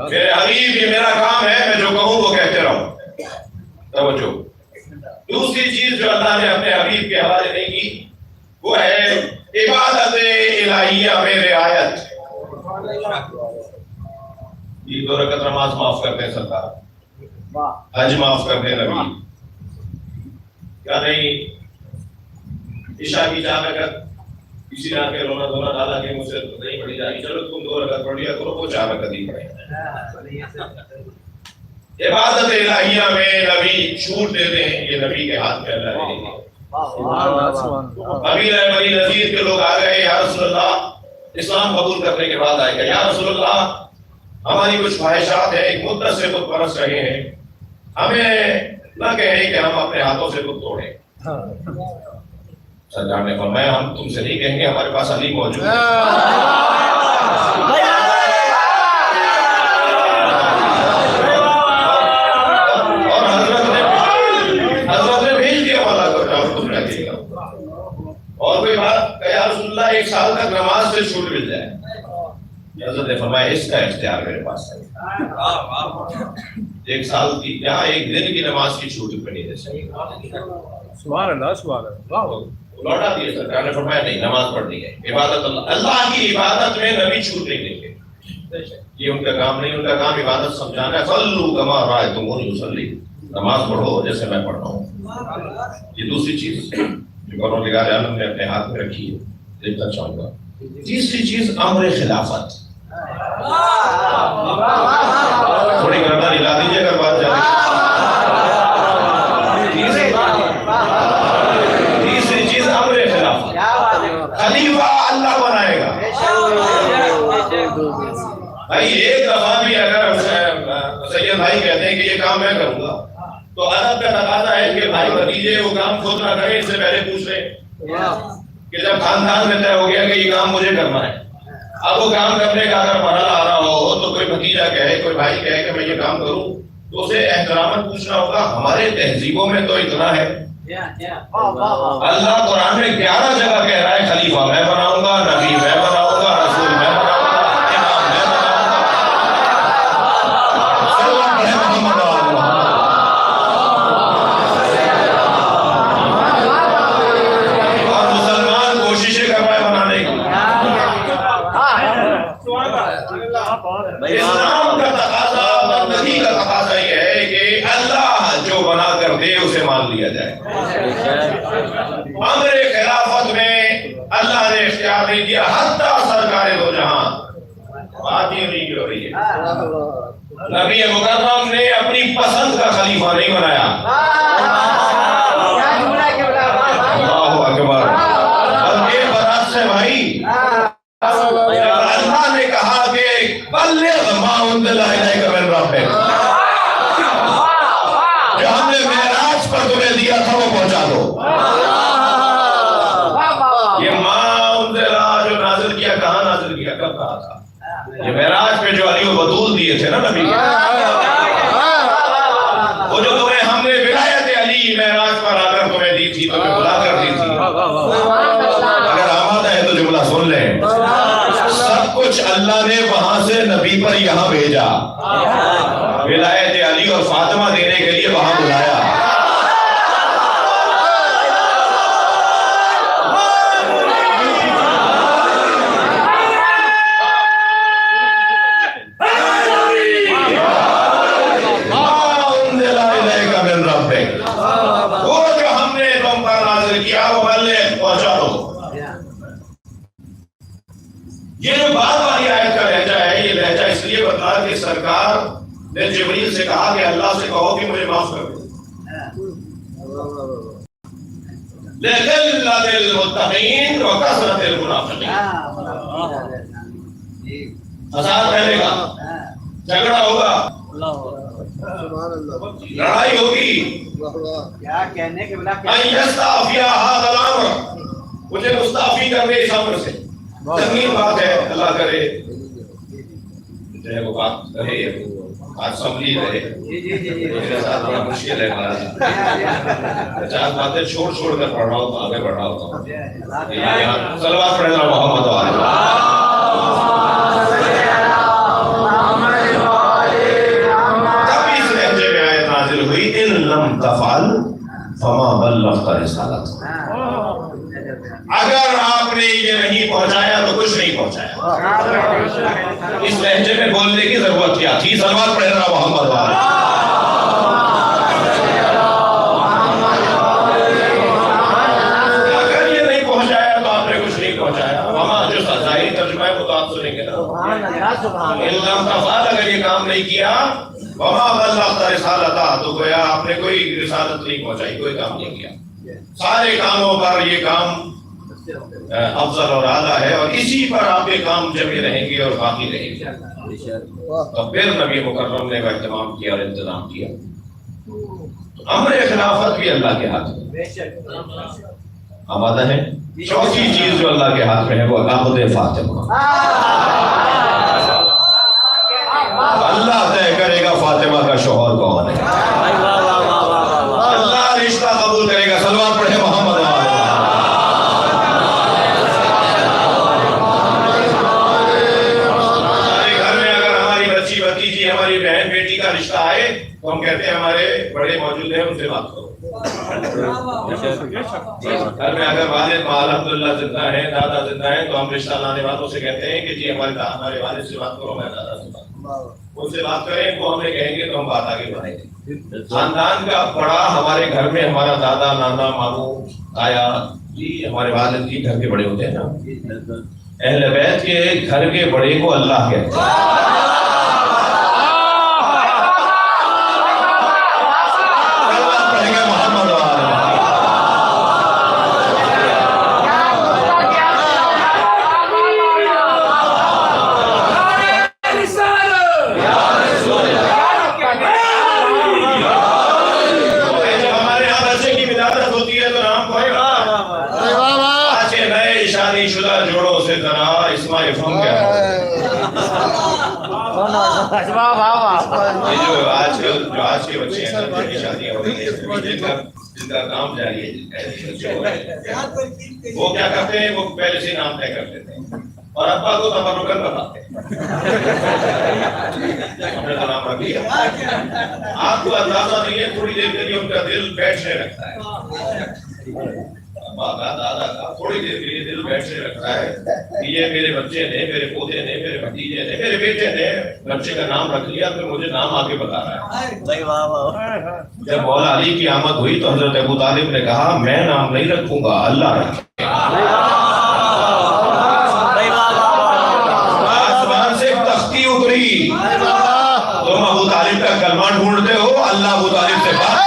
میرے حبیب یہ میرا کام ہے، میں جو کہوں وہ کہتے رہوں. توجہ. دوسری چیز جو اللہ نے اپنے حبیب کے حوالے نہیں کی وہ ہے عبادت الہیہ میں رعایت. یہ 2 رکعت نماز معاف کرتے ہیں سرکار، حج معاف کرتے ہیں نبی. کیا نہیں عشاء کی 4 رکعت کسی نے آ کے رونا دھونا ڈالا کہ مجھ سے نہیں پڑھی جائے گی، چلو تم 2 رکعت پڑھ لیا کرو، وہ 4 رکعت ہی پڑھیں. عبادت الہیہ میں نبی چھوٹ دیتے ہیں، یہ نبی کے ہاتھ میں اللہ نے دی. ابھی بنی نذیر کے لوگ آ گئے، یا رسول اللہ اسلام قبول کرنے کے بعد آئے گا، یا رسول اللہ ہماری کچھ خواہشات ہیں، ایک مدت سے بت پرست رہے ہیں، ہمیں نہ کہیں کہ ہم اپنے ہاتھوں سے بت توڑیں. سرکار نے فرمایا ہم تم سے نہیں کہیں گے، ہمارے پاس علی موجود ہے. 1 سال تک نماز سے چھوٹ مل جائے، حضرت نے فرمایا اس کا اختیار میرے پاس ہے۔ 1 سال کی یا 1 دن کی نماز کی چھوٹ پہ نہیں دے سکتے۔ سبحان اللہ، سبحان اللہ۔ لوٹا دیا، سرکار نے فرمایا نہیں، نماز پڑھنی ہے، عبادت اللہ کی عبادت میں نبی چھوٹ نہیں دیں گے، یہ ان کا کام نہیں، ان کا کام عبادت سمجھانا ہے۔ صلو کما رأیتمونی اصلی، نماز پڑھو جیسے میں پڑھ رہا ہوں۔ یہ دوسری چیز جو پروردگار عالم نے اپنے ہاتھ میں رکھی ہے، دیکھنا چاہوں گا۔ تیسری چیز امر خلافت، تھوڑی گردن ہلا دیجیے اگر بات جائے۔ تیسری چیز امر خلافت، خلیفہ اللہ بنائے گا۔ بھائی ایک دفعہ بھی اگر سید بھائی کہتے ہیں کہ یہ کام میں کروں گا تو ادب کا تقاضا ہے کہ بھائی بھتیجے وہ کام خود نہ کریں، اس سے پہلے پوچھ لیں کہ جب خاندان میں طے ہو گیا کہ یہ کام مجھے کرنا ہے، اب وہ کام کرنے کا اگر مرحلہ آ رہا ہو تو کوئی بھتیجا کہے، کوئی بھائی کہے کہ میں یہ کام کروں تو اسے احتراماً پوچھنا ہوگا۔ ہمارے تہذیبوں میں تو اتنا ہے، اللہ قرآن میں 11 جگہ کہہ رہا ہے خلیفہ میں بناؤں گا، نبی میں بناؤں گا، رسول میں بناؤں گا، امام میں بناؤں گا۔ اور مسلمان کوششیں کر رہا ہے بنانے کی۔ اسلام کا تقاضا، بندگی کا تقاضا یہ ہے کہ اللہ جو بنا کر دے اسے مان لیا جائے۔ امر خلافت میں اللہ نے اختیار نہیں دیا، حتیٰ سرکار دو جہاں، بات یہ نہیں ہو رہی ہے، نبی مکرم نے اپنی پسند کا خلیفہ نہیں بنایا۔ اللہ اکبر۔ بلکہ برعکس ہے بھائی، اللہ نے کہا کہ بلغ ما انزل الیک من ربک، جو ہم نے معراج پر تمہیں دیا تھا وہ پہنچا دو۔ یہ ما انزل جو نازل کیا، کہاں نازل کیا، کب کہا تھا؟ یہ معراج پہ جو علی و بطول دیے تھے نا نبی کے، وہ جو تمہیں ہم نے ولایت علی معراج پر آ کر تمہیں دی تھی، تمہیں بلا کر دی تھی۔ اگر آمادہ ہے تو جملہ سن لیں، سب کچھ اللہ نے وہاں سے نبی پر یہاں بھیجا، ولایت علی اور فاطمہ دینے کے لیے وہاں بلایا۔ وہ جو ہم نے تم پر نازل کیا وہ بلغ، پہنچا دو۔ یہ جو بعد والی آیت کا لہجہ ہے، یہ لہجہ اس لیے بتا کہ سرکار نے جبریل سے کہا کہ اللہ سے کہو کہ مجھے معاف کر دو۔ لِقِلَّةِ الْمُتَّقِينَ وَكَثْرَةِ الْمُنَافِقِينَ، فساد پھیلے گا، جھگڑا ہوگا، لڑائی ہوگی۔ کیا کہنے کے بلا أَن يَسْتَعْفِيَ هَذَا الْأَمْرَ، مجھے مستعفی کر دے اس امر سے۔ سنگین بات ہے، اللہ کرے چاہے وہ بات کرے، بات سمجھی رہے، میرے ساتھ بڑا مشکل ہے ہمارا، 50 باتیں چھوڑ کر پڑھ رہا ہوں تو آگے بڑھ رہا ہوتا ہوں۔ یہاں صلوات پڑھنا محمد تب اس لہجے میں آیت نازل ہوئی، إِن لَمْ تَفْعَلْ فَمَا بَلَّغْتَ رِسَالَتَهُ، اگر آپ نے یہ نہیں پہنچایا تو کچھ نہیں پہنچایا۔ اس لہجے میں بولنے کی ضرورت کیا تھی؟ صلوات پڑھنا محمد اگر یہ نہیں پہنچایا تو آپ نے کچھ نہیں پہنچایا۔ وہاں جو ظاہری ترجمہ ہے وہ تو آپ سنیں گے نا، اگر یہ کام نہیں کیا وما بلغت رسالتہ، تو گویا آپ نے کوئی رسالت نہیں پہنچائی، کوئی کام نہیں کیا۔ سارے کاموں پر یہ کام افضل اور اعلیٰ ہے، اور اسی پر آپ کے کام جمع رہیں گے اور باقی رہیں گے۔ تو پھر نبی مکرم نے اہتمام کیا اور انتظام کیا۔ امر خلافت بھی اللہ کے ہاتھ میں، آمادہ ہے۔ چوتھی چیز جو اللہ کے ہاتھ میں ہے وہ عقد فاطمہ، اللہ طے کرے گا فاطمہ کا شوہر کون ہے، اللہ رشتہ قبول کرے گا۔ صلوات پڑھے محمد۔ تو ہم کہتے ہیں ہمارے بڑے موجود ہیں، ان سے بات کرو۔ گھر میں اگر والد الحمدللہ زندہ ہیں، دادا زندہ ہیں، تو ہم رشتہ لانے والوں سے کہتے ہیں کہ جی ہمارے والد سے بات کرو، میں دادا سے بات کروں، ان سے بات کریں، وہ ہمیں کہیں گے تو ہم بات آگے بڑھائیں گے۔ خاندان کا بڑا ہمارے گھر میں ہمارا دادا، نانا، ماموں، آیا جی، ہمارے والد جی گھر کے بڑے ہوتے ہیں نا۔ اہل بیت کے گھر کے بڑے کو اللہ کہتے ہیں۔ آج کے بچے ہیں شادیاں ہو رہی ہیں، جن کا کام جاری ہے، وہ کیا کرتے ہیں، وہ پہلے سے نام طے کر دیتے ہیں اور ابا کو تبرکن بتاتے ہیں، ہم نے تو نام رکھ لیا۔ آپ کو اندازہ نہیں ہے، تھوڑی دیر کے لیے ان کا دل بیٹھنے لگتا ہے، ابا کا، دادا کا، تھوڑی دیر کے لیے دل بیٹھنے لگتا ہے کہ یہ میرے بچے نے، میرے پوتے نے، میرے بھتیجے نے، میرے بیٹے نے بچے کا نام رکھ لیا، پھر مجھے نام آگے بتا رہا ہے۔ جب مولا علی کی آمد ہوئی تو حضرت ابو طالب نے کہا میں نام نہیں رکھوں گا، اللہ رکھے۔ آسمان سے تختی اتری، تم ابو طالب کا کلمہ ڈھونڈتے ہو، اللہ ابو طالب سے بات۔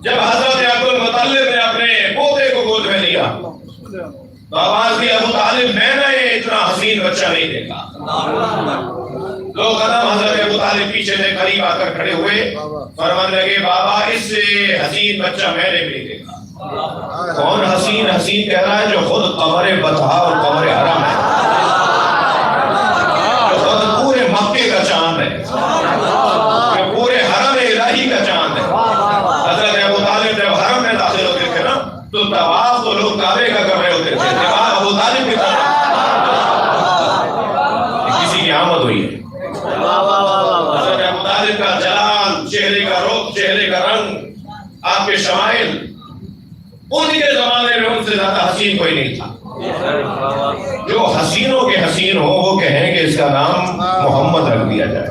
جب حضرت عبد المطلب نے اپنے پوتے کو گود میں لیا تو آواز دی ابو طالب میں نے اتنا حسین بچہ نہیں دیکھا۔ دو قدم حضرت ابو طالب پیچھے سے قریب آ کر کھڑے ہوئے، فرمانے لگے بابا اس سے حسین بچہ میں نے بھی دیکھا۔ کون حسین؟ حسین کہہ رہا ہے جو خود قمر بطحا اور قمر حرم ہے، جو خود پورے مکے کا چاند ہے، جو پورے حرم الہی کا چاند ہے۔ حضرت ابو طالب جب حرم میں داخل ہوتے تھے نا تو طواف تو لوگ کعبے کا کر رہے ہوتے تھے، جواب ابو طالب کی طرف کسی کی آمد ہوئی ہے۔ حضرت ابو طالب کا جلال، چہرے کا رخ، چہرے کا رنگ، آپ کے شمائل، ان کے زمانے میں ان سے زیادہ حسین کوئی نہیں تھا۔ جو حسینوں کے حسین ہو وہ کہیں کہ اس کا نام محمد رکھ دیا جائے۔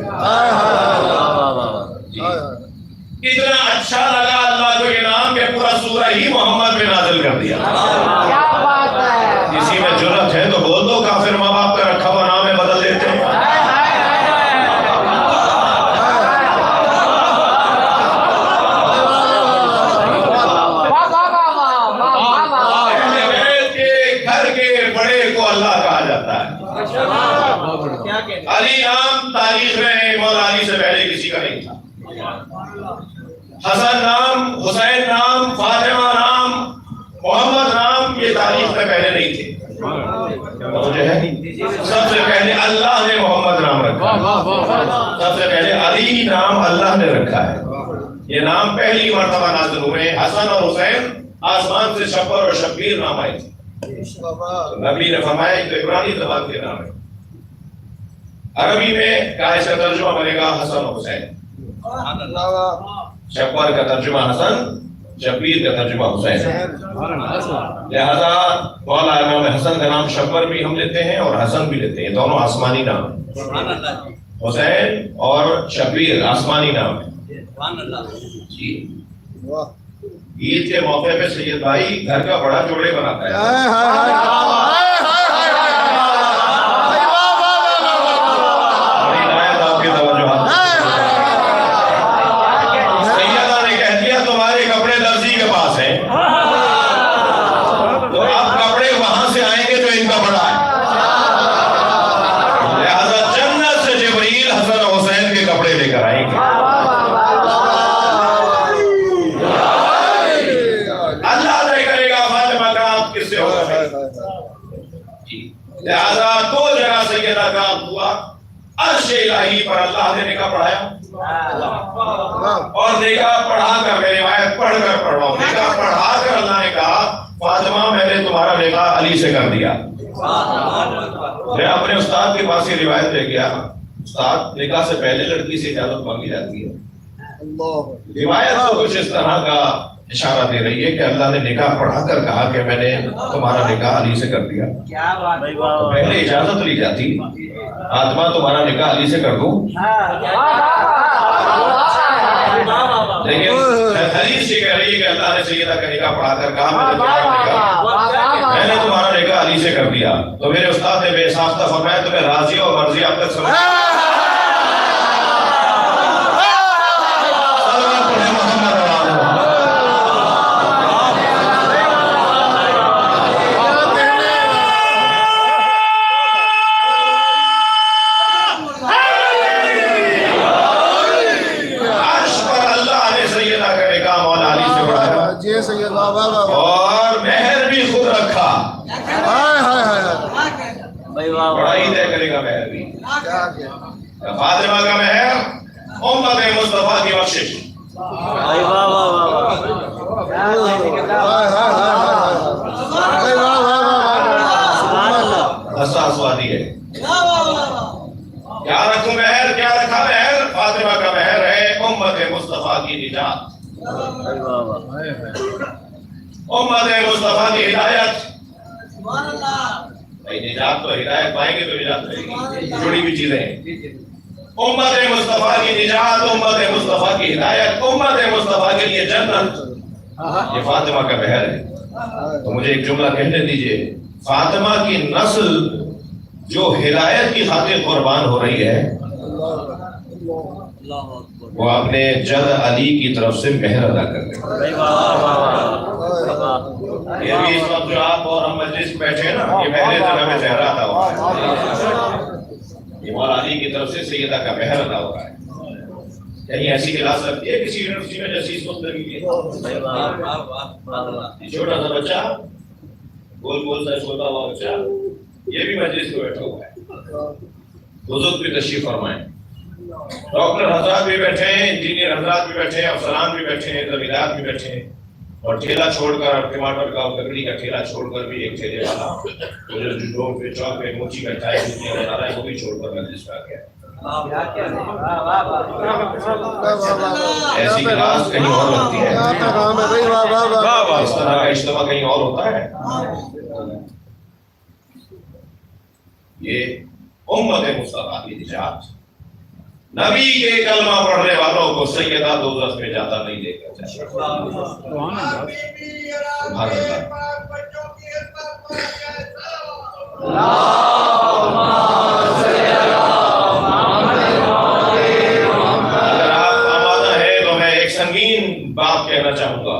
اتنا اچھا لگا اللہ کو یہ نام کہ پورا سورہ ہی محمد میں نازل کر دیا۔ کیا بات ہے! کسی میں جرأت ہے تو بول دو، کافر ماں باپ کا رکھا ہوا نام ہے بدل دیتے ہیں۔ گھر کے بڑے کو اللہ کہا جاتا ہے۔ علی نام تاریخ میں مولا علی سے پہلے کسی کا نہیں تھا۔ حسن نام، حسین نام، فاطمہ نام، محمد نام یہ تاریخ میں پہلے نہیں تھے۔ سب سے پہلے اللہ نے محمد نام رکھا، سب سے پہلے علی نام اللہ نے رکھا ہے۔ یہ نام پہلی مرتبہ نازل ہوئے۔ حسن اور حسین آسمان سے شبر اور شبیر نام آئے تھے۔ نبی نے فرمایا کہ عبرانی زبان کے نام ہے، عربی میں اس کا ترجمہ بنے گا حسن اور حسین، شبر کا ترجمہ حسن، شبیر کا ترجمہ حسین۔ لہذا مولا امام حسن کا نام شبر بھی ہم لیتے ہیں اور حسن بھی لیتے ہیں، دونوں آسمانی نام ہیں۔ حسین اور شبیر آسمانی نام ہے۔ جی عید کے موقع پہ سید بھائی گھر کا بڑا جوڑے بناتا ہے۔ لہذا دو جگہ سیدہ کا ہوا، عرش الہی پر اللہ نے نکاح پڑھایا، اور نکاح پڑھا کر، میں روایت پڑھ کر پڑھ رہا ہوں، نکاح پڑھا کر اللہ نے کہا فاطمہ میں نے تمہارا نکاح علی سے کر دیا۔ میں اپنے استاد کے پاس یہ روایت لے گیا، استاد نکاح سے پہلے لڑکی سے اجازت مانگی جاتی ہے۔ روایت تو کچھ اس طرح کا اشارہ دے رہی ہے کہ اللہ نے نکاح پڑھا کر کہا کہ میں نے تمہارا نکاح علی سے کر دیا، تو پہلے اجازت لی جاتی، فاطمہ تمہارا نکاح علی سے کر دوں، لیکن حدیث یہ کہہ رہی ہے کہ اللہ نے سیدہ کا نکاح پڑھا کر کہا میں نے تمہارا نکاح علی سے کر دیا۔ تو میرے استاد نے بے ساختہ فرمایا تمہیں راضی اور مرضی اب تک سمجھ اور مہر بھی خود رکھا، بڑا ہی طے کرے گا مہر بھی، فاطمہ کا مہر امت مصطفیٰ کی بخشش۔ حساس وادی ہے، کیا رکھوں مہر، کیا رکھا مہر؟ فاطمہ کا مہر ہے امت مصطفیٰ کی نجات، امت مصطفیٰ کی ہدایت۔ نجات تو ہدایت پائیں گے تو نجات رہے گی، جڑی ہوئی چیزیں ہیں۔ امت مصطفیٰ کی نجات، امت مصطفیٰ کی ہدایت، امت مصطفیٰ کے لیے جنت، یہ فاطمہ کا مہر ہے۔ تو مجھے ایک جملہ کہنے دیجئے، فاطمہ کی نسل جو ہدایت کی خاطر قربان ہو رہی ہے، وہ اپنے جد علی کی طرف سے مہر ادا کر رہے ہیں۔ یہ بھی اس وقت جو آپ اور ہم مجلس بیٹھے ہیں نا، یہ مہر جناب زہرا ادا ہوا ہے، یہ مولا علی کی طرف سے سیدہ کا مہر ادا ہو رہا ہے۔ کہیں ایسی کلاس لگتی ہے کسی یونیورسٹی میں جیسی اس وقت لگی ہے؟ چھوٹا سا بچہ، گول گول سا چھوٹا ہوا بچہ، یہ بھی مجلس میں بیٹھا ہوا ہے۔ بزرگ بھی تشریف فرمائیں، ڈاکٹر حضرات بھی بیٹھے ہیں، انجینئر حضرات بھی بیٹھے ہیں، افسران بھی بیٹھے ہیں، زمیندار بھی بیٹھے ہیں، اور ٹھیلا چھوڑ کر، ٹماٹر کا اور ککڑی کا ٹھیلا چھوڑ کر بھی ایک ٹھیلے والا جو روڈ پہ چوک پہ موچی بیٹھا ہے، وہ بھی چھوڑ کر مجلس میں آ گیا۔ ایسی کلاس کہیں اور لگتی ہے، اس طرح کا اجتماع کہیں اور ہوتا ہے؟ یہ امت مصطفیٰ کی نجات، نبی کے کلمہ پڑھنے والوں کو سیدہ دوزخ میں جاتا نہیں لے کر جائے۔ سبحان اللہ۔ اگر آپ آمادہ ہیں تو میں ایک سنگین بات کہنا چاہوں گا۔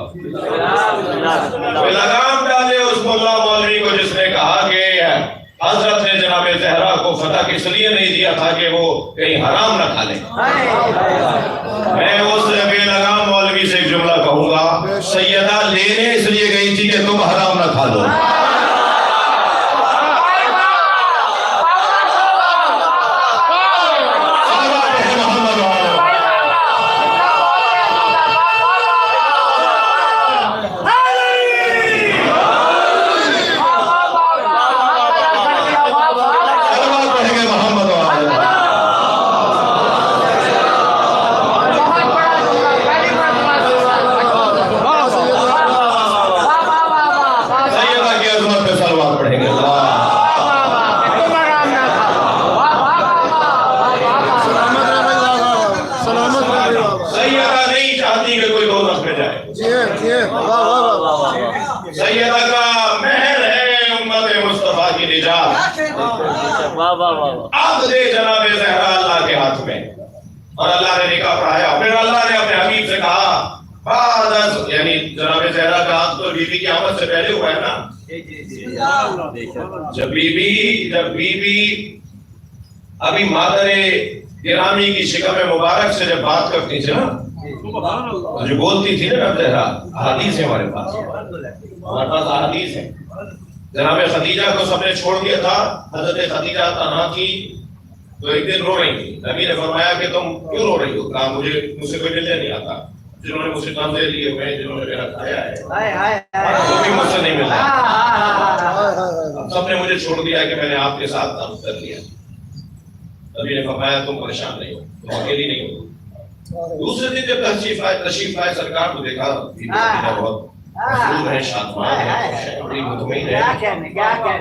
کوئی لگام ڈالے اس ملا مولوی کو جس نے کہا کہ حضرت نے جناب زہرا کو فتح کس لیے نہیں دیا تھا کہ وہ کہیں حرام نہ کھا لیں۔ میں اس بے لگام مولوی سے ایک جملہ کہوں گا، سیدہ لینے اس لیے گئی تھی کہ تم حرام نہ کھا لو۔ سیدہ کا مہر ہے امت مصطفیٰ کی نجات، عقد جناب زہرا اللہ کے ہاتھ میں، اور اللہ نے نکاح پڑھایا۔ پھر اللہ نے اپنے حبیب سے کہا، یعنی جناب زہرا کا عقد تو بی بی کی آمد سے پہلے ہوا ہے نا۔ جب بی بی ابھی مادر گرامی کی شکم مبارک سے جب بات کرتی تھی نا، جو بولتی تھی نا زہرا، احادیث ہے ہمارے پاس احادیث ہے، جناب خدیجہ کو سب نے چھوڑ دیا تھا، حضرت خدیجہ تنہا تھی، تو ایک دن رو رہی تھی. نبی نے فرمایا کہ تم کیوں رو رہی ہو؟ کہا مجھ سے کوئی ملنے نہیں آتا. جنہوں نے مجھ سے قرضے لیے ہوئے، جنہوں نے میرا کھایا ہے، وہ بھی مجھ سے نہیں مل رہا. سب نے مجھے چھوڑ دیا کہ میں نے آپ کے ساتھ کام کر لیا. نبی نے فرمایا تم پریشان نہیں ہو، تم اکیلی نہیں ہو. دوسرے دن جب تشریف لائے سرکار کو دیکھا بہت مسرور ہے، شادمان ہے، بڑی مطمئن ہے،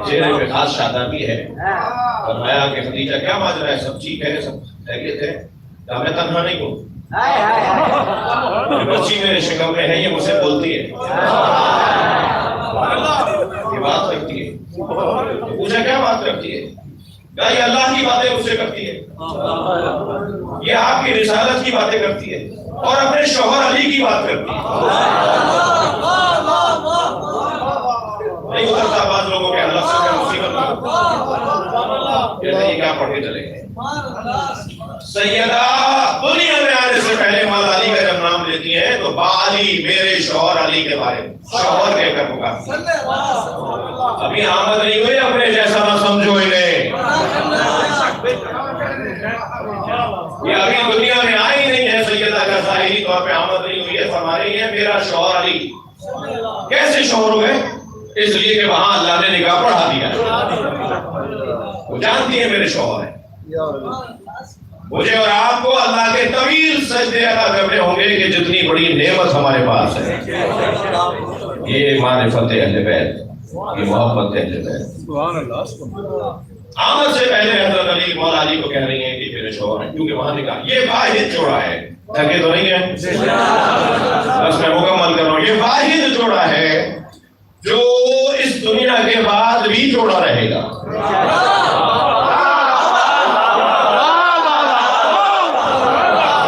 چہرے پہ خاص شادابی ہے. فرمایا کہ خدیجہ کیا ماجرا ہے؟ سب ٹھیک ہے؟ سب خیریت ہے؟ کہا میں تنہا نہیں ہوں، بچی میرے شکم میں ہے، یہ مجھ سے بولتی ہے، یہ بات کرتی ہے. پوچھا کیا بات کرتی ہے؟ کہا یہ اللہ کی باتیں مجھ سے کرتی ہے، یہ آپ کی رسالت کی باتیں کرتی ہے، اور اپنے شوہر علی کی بات کرتی ہے. نہیں اترتا بعض لوگوں کے اللہ سے مصیبت میں یہ کیا پڑھ کے چلے گئے. سیدہ دنیا میں آنے سے پہلے مولا علی کا جب نام لیتی ہے تو با علی، میرے شوہر علی کے بارے میں شوہر کہہ کر پکارتی ہے. ابھی آمد نہیں ہوئی، اپنے جیسا نہ سمجھو انہیں، یہ ابھی دنیا میں آئی نہیں ہے. سیدہ کا ظاہری طور پہ آمد نہیں ہوئی ہے، فرما رہی ہے میرا شوہر علی. کیسے شوہر ہوئے؟ اس لیے کہ وہاں اللہ نے نکاح پڑھا دیا ہے، وہ جانتی ہے میرے شوہر ہے. مجھے اور آپ کو اللہ کے طویل سجدے ادا کرنے ہوں گے کہ جتنی بڑی نعمت ہمارے پاس ہے، یہ معرفت اہل بیت، یہ محبت اہل بیت. سبحان اللہ سبحان اللہ. آمد سے پہلے حضرت علی مولا علی کو کہہ رہی ہیں کہ میرے شوہر ہیں، کیونکہ وہاں نکاح. یہ واحد جوڑا ہے، تھکے تو نہیں ہے؟ بس میں مکمل کر رہا ہوں. یہ واحد جوڑا ہے جو اس دنیا کے بعد بھی جوڑا رہے گا.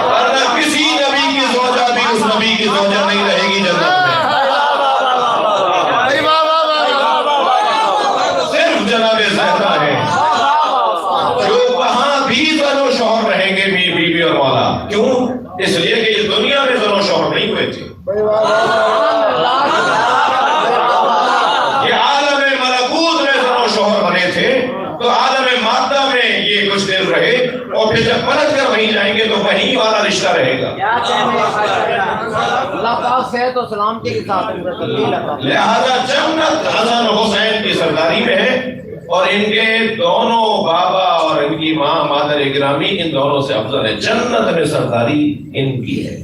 ورنہ کسی نبی کی زوجہ بھی اس نبی کی زوجہ نہیں رہے گی جنت میں. صرف جناب زہرا ہے جو وہاں بھی زن و شوہر رہیں گے، بیوی اور مولا. کیوں؟ اس لیے کہ یہ دنیا میں زن و شوہر نہیں ہوئے تھے. یہ عالم ملکوت میں زن و شوہر بنے تھے، تو عالم مادہ میں یہ کچھ دیر رہے، اور پھر جب پلٹ کر وہیں جائیں گے تو وہیں والا رشتہ رہے گا. اللہ پاک صحت و سلامتی کے ساتھ. لہذا جنت حسن حسین کی سرداری میں ہے، اور ان کے دونوں بابا اور ان کی ماں مادر گرامی ان دونوں سے افضل ہے. جنت میں سرداری ان کی ہے.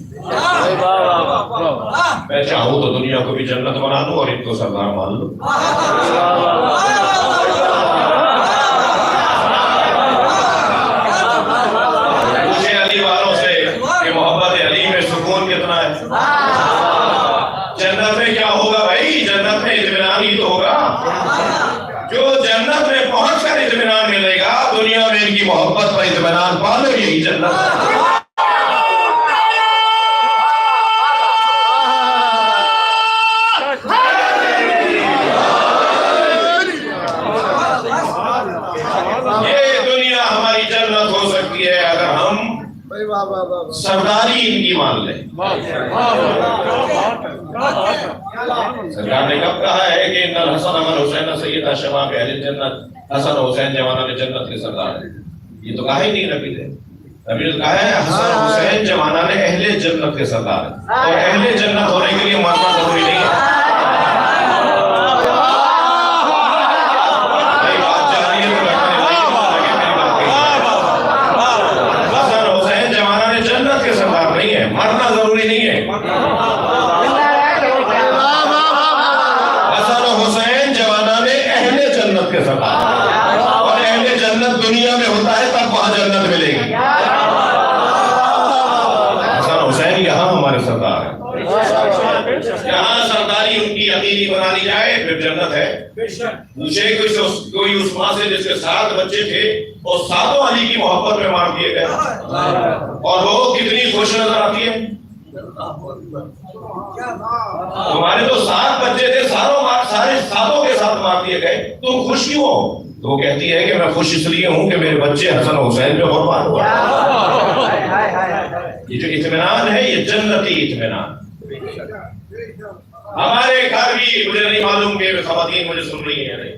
میں چاہوں تو دنیا کو بھی جنت بنا دوں اور ان کو سردار مان لوں. پوچھے علی والوں سے کہ محبت علی میں سکون کتنا ہے؟ جنت میں کیا ہوگا بھائی؟ جنت میں اطمینان ہی تو ہوگا. جو جنت میں پہنچ کر اطمینان ملے گا، دنیا میں ان کی محبت پر اطمینان پا لو، یہی جنت ہے. یہ دنیا ہماری جنت ہو سکتی ہے اگر ہم سرداری ان کی مان لیں. سرکار نے کب کہا ہے کہ ان الحسن والحسین سیدا شباب اہل الجنت، حسن و حسین جوانان جنت کے سردار ہیں. یہ تو کہا ہی نہیں نبی نے. نبی نے کہا ہے حسن و حسین جوانان اہل جنت کے سردار ہیں، اور اہل جنت ہونے کے لیے مرنا ضروری نہیں ہے. مرنا ضروری نہیں ہے. حسن و حسین جوانان اہل جنت کے سردار، اور اہل جنت دنیا میں ہوتا ہے تب وہاں جنت ملے گی. حسن حسین یہاں ہمارے سردار ہیں. یہاں سرداری ان کی یقینی بنا لی جائے پھر جنت ہے. پوچھے کوئی اس ماں سے جس کے 7 بچے تھے اور 7 علی کی محبت میں مار دیے گئے، اور وہ کتنی خوش نظر آتی ہے. تمہارے تو 7 بچے تھے، سارے 7 کے ساتھ مار دیے گئے، تم خوش کیوں ہو؟ تو وہ کہتی ہے کہ میں خوش اس لیے ہوں کہ میرے بچے حسن و حسین پہ قربان ہوا. یہ جو اطمینان ہے یہ جنتی اطمینان. ہمارے گھر بھی مجھے نہیں معلوم کہ خواتین مجھے سن رہی ہیں یا نہیں،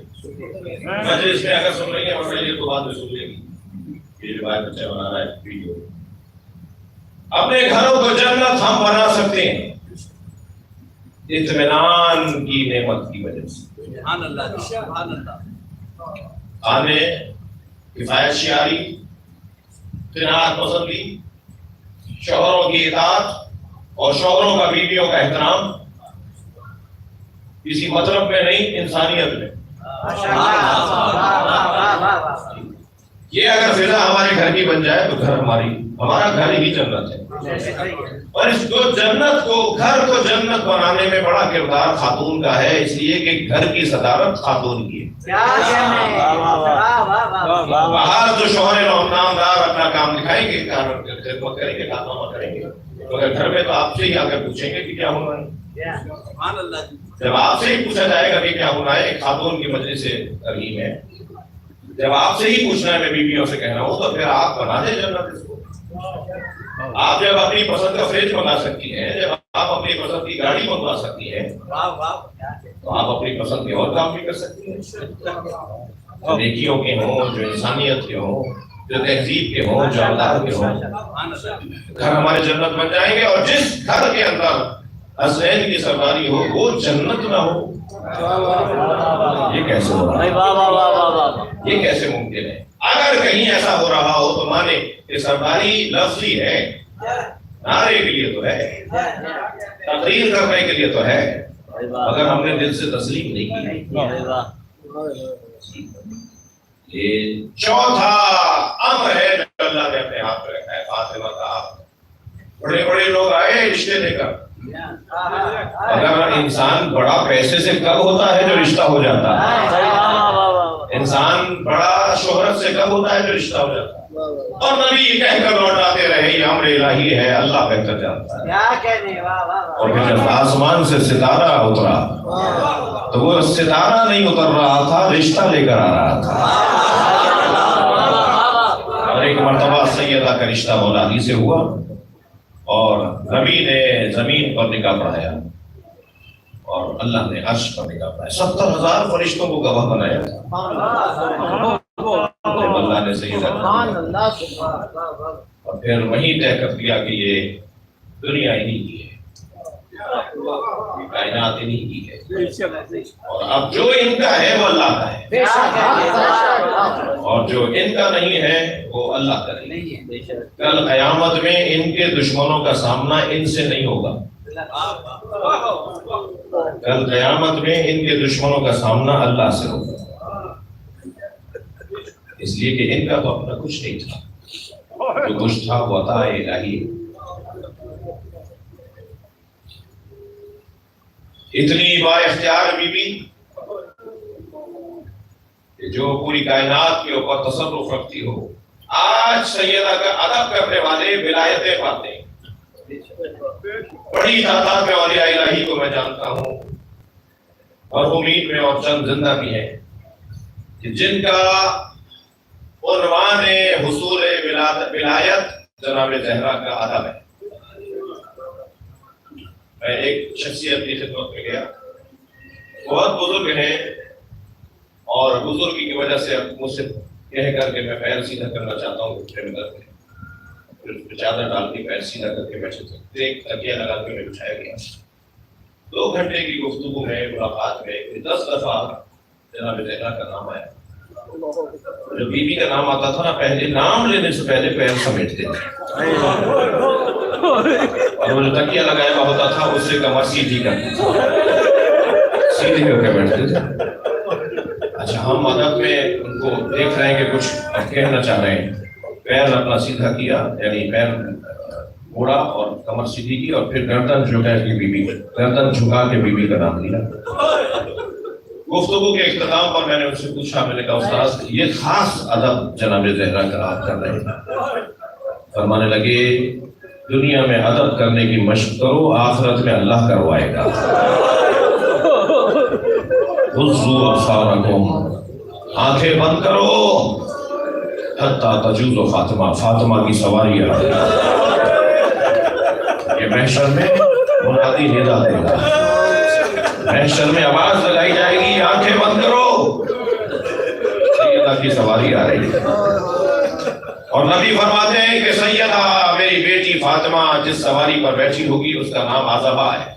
مجلس میں اگر سن رہی ہیں ورنہ یہ تو بعد میں سن لیں گی، یہ روایت بچہ بنا رہا ہے ویڈیو۔ اپنے گھروں کو جنت ہم بنا سکتے ہیں اطمینان کی نعمت کی وجہ سے۔ سبحان اللہ، سبحان اللہ۔ آنے کفایت شعاری، قناعت پسندی، شوہروں کی اطاعت اور شوہروں کا بیویوں کا احترام، کسی مطلب میں نہیں انسانیت میں۔ یہ اگر فضا ہمارے گھر کی بن جائے تو گھر ہمارا گھر ہی جنت ہے۔ اور اس کو جنت کو گھر کو جنت بنانے میں بڑا کردار خاتون کا ہے، اس لیے کہ گھر کی صدارت خاتون کی ہے۔ باہر تو شوہر نامدار اپنا کام دکھائیں گے، خدمت کریں گے، کارنامہ کریں گے، مگر گھر میں تو آپ سے ہی آ کر پوچھیں گے کہ کیا ہونا ہے۔ سبحان اللہ۔ جب آپ سے ہی پوچھا جائے گا کہ کیا ہونا ہے، ایک خاتون کی مجلس ترغیب ہے، جب آپ سے ہی پوچھنا ہے، میں بیویوں سے کہہ رہا ہوں، تو پھر آپ بنا دیں جنت اس کو۔ آپ جب اپنی پسند کا فریج منگا سکتی ہیں، جب آپ اپنی پسند کی گاڑی منگوا سکتی ہیں، تو آپ اپنی پسند کے اور کام بھی کر سکتی ہیں، جو نیکیوں کے ہوں، جو انسانیت کے ہوں، جو تہذیب کے ہوں، جو اخلاق کے ہوں۔ گھر ہمارے جنت بن جائیں گے، اور جس گھر کے اندر حسین کی سرداری ہو وہ جنت نہ ہو، یہ کیسے ہو رہا ہے؟ یہ کیسے ممکن ہے؟ اگر کہیں ایسا ہو رہا ہو تو مانے کہ سرداری لفظی ہے، نعرے کے لیے تو ہے، تقریر کرنے کے لیے تو ہے، مگر ہم نے دل سے تسلیم نہیں کی۔ یہ چوتھا امر ہے جو اللہ نے اپنے ہاتھ میں رکھا ہے، فاطمہ کا۔ بڑے بڑے لوگ آئے رشتے لے کر، اگر انسان بڑا پیسے سے کب ہوتا ہے جو رشتہ ہو جاتا ہے، انسان بڑا شہرت سے کب ہوتا ہے جو رشتہ ہو جاتا ہے، اور نبی یہ کہہ کر لوٹاتے رہے یہ امر الہی ہے، اللہ بہتر جانتا ہے۔ اور پھر جب آسمان سے ستارہ اترا تو وہ ستارہ نہیں اتر رہا تھا، رشتہ لے کر آ رہا تھا، اور ایک مرتبہ سیدہ کا رشتہ مولا علی سے ہوا، اور نبی نے زمین پر نگاہ بڑھایا اور اللہ نے عرش پر نگاہ بڑھایا، 70,000 فرشتوں کو گواہ بنایا تھا۔ اللہ نے سیدہ اور پھر وہیں طے کر دیا کہ یہ دنیا انہی کی ہے، کائنات انہی کی ہے، اور اب جو ان کا ہے وہ اللہ کا ہے، اور جو ان کا نہیں ہے وہ اللہ کا نہیں ہے۔ کل قیامت میں ان کے دشمنوں کا سامنا ان سے نہیں ہوگا، کل قیامت میں ان کے دشمنوں کا سامنا اللہ سے ہوگا، اس لیے کہ ان کا تو اپنا کچھ نہیں تھا، جو کچھ تھا وہ عطا الہی۔ اتنی با اختیار بیوی جو پوری کائنات کے اوپر تصرف رکھتی ہو۔ آج سیدہ کا ادب کرنے والے ولایتیں پاتے ہیں، بڑی تعداد میں اولیاء الہی کو میں جانتا ہوں، مرحومین میں اور چند زندہ بھی ہیں، جن کا عنوان حصول ولایت جناب زہرا کا ادب ہے۔ میں ایک شخصیت کی خدمت میں گیا، بہت بزرگ ہیں، اور بزرگی کی وجہ سے مجھ سے کہہ کر کے میں پیر سیدھا کرنا چاہتا ہوں، گھٹنے میں درد ہے، پھر چادر ڈال کے پیر سیدھا کر کے بیٹھے تھے، ایک تکیہ لگا کے میں بٹھایا گیا۔ 2 گھنٹے کی گفتگو میں، ملاقات میں 10 دفعہ جناب زہرا کا نام آیا۔ جو بی بی کا نام آتا تھا نا، پہلے نام لینے سے پہلے پیر سمیٹتے تھے، اور وہ جو تکیہ لگایا ہوا ہوتا تھا اس سے کمر سیدھی کرتے تھے، سیدھی کر کے بیٹھتے تھے۔ اچھا، ہم ادب میں ان کو دیکھ رہے ہیں کہ کچھ کہنا چاہ رہے ہیں، پیر اپنا سیدھا کیا، یعنی پیر موڑا اور کمر سیدھی کی، اور پھر گردن جھکا کے بی بی کا نام لیا۔ گفتگو کے اختتام پر میں نے ان سے پوچھا، میں نے کہا استاد یہ خاص ادب جناب زہرا کا آپ کر رہے ہیں؟ فرمانے لگے دنیا میں ادب کرنے کی مشق کرو، آخرت میں اللہ کروائے گا۔ غضوا ابصارکم، آنکھیں بند کرو، حتی تجوز فاطمہ، فاطمہ کی سواری آ گئی۔ یہ محشر میں منادی ندا دے گا، محشر میں آواز لگائی جائے گی آنکھیں بند کرو، سیدہ کی سواری آ رہی ہے، اور نبی فرماتے ہیں کہ سیدہ میری بیٹی فاطمہ جس سواری پر بیٹھی ہوگی اس کا نام عزبہ ہے،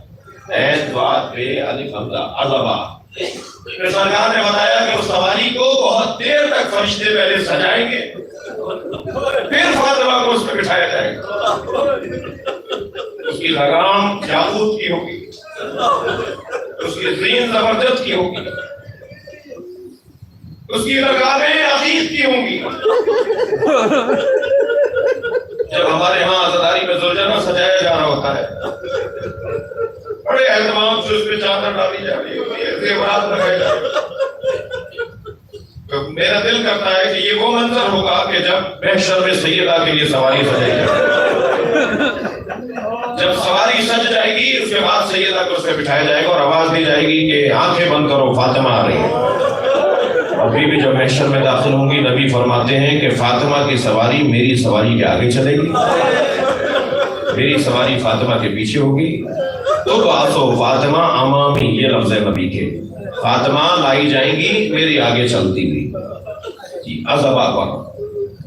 عین ضاد پہ الف حمزہ عزبہ۔ پھر سرکار نے بتایا کہ اس سواری کو بہت دیر تک فرشتے پہلے سجائیں گے، پھر فاطمہ کو اس پہ بٹھایا جائے گا۔ اس کی لگام یاقوت کی ہوگی، اس کی زین زبرجد کی ہوگی، اس کی لگامیں عقیق کی ہوں گی۔ جب ہمارے ہاں عزاداری میں زوجہ سجایا جا رہا ہوتا ہے، بڑے اہتمام سے اس پہ چادر ڈالی جا رہی ہوتی ہے، زیورات لگائے جا رہے ہیں، تو میرا دل کرتا ہے کہ یہ وہ منظر ہوگا کہ جب محشر میں سیدہ کے لیے سواری سجائی جائے، جب سواری سج جائے گی اس کے بعد سیدہ کو اس پہ بٹھایا جائے گا اور آواز دی جائے گی کہ آنکھیں بند کرو فاطمہ آ رہی ہے۔ اور بیوی جب محشر میں داخل ہوں گی، نبی فرماتے ہیں کہ فاطمہ کی سواری میری سواری کے آگے چلے گی، میری سواری فاطمہ کے پیچھے ہوگی۔ تو باسو فاطمہ امامی، یہ لفظ ہے نبی کے، فاطمہ لائی جائیں گی میری آگے چلتی ہوئی جی عزبہ پر۔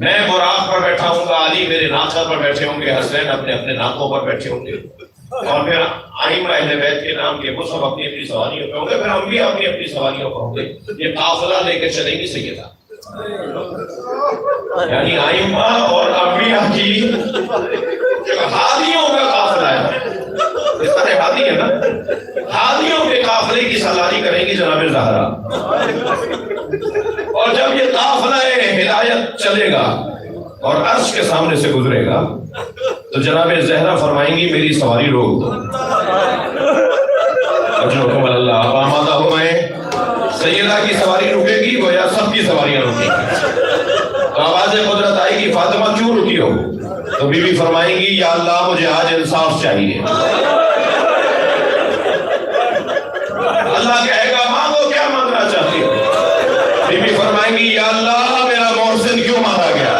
میں براق پر بیٹھا ہوں گا، علی میرے ناقہ پر بیٹھے ہوں گے، حسین اپنے اپنے ناقوں پر بیٹھے ہوں گے، اور پھر ائمہ اہل بیت کے نام کے وہ سب اپنی اپنی سواریوں پہ ہوں گے، پھر ہم بھی اپنی اپنی سواریوں پر ہوں گے۔ یہ قافلہ لے کے چلیں گی سیدہ، یعنی ائمہ اور انبیاء کی ہادیوں کا قافلہ ہے، اس طرح ہادی ہے نا، ہادیوں کے قافلے کی سالاری کریں گی جناب زہرا۔ اور جب یہ قافلہ ہدایت چلے گا اور عرش کے سامنے سے گزرے گا تو جناب زہرا فرمائیں گی میری سواری روک دو۔ اجرکم اللہ، آپ آمادہ ہو گئے، سیدہ کی سواری رکے گی گویا سب کی سواریاں رکیں گی، تو آواز قدرت آئے گی فاطمہ کیوں رکی ہو؟ تو بی بی فرمائیں گی یا اللہ مجھے آج انصاف چاہیے۔ اللہ کہے گا مانگو کیا مانگنا چاہتی ہو؟ بی بی فرمائیں گی یا اللہ میرا محسن کیوں مارا گیا؟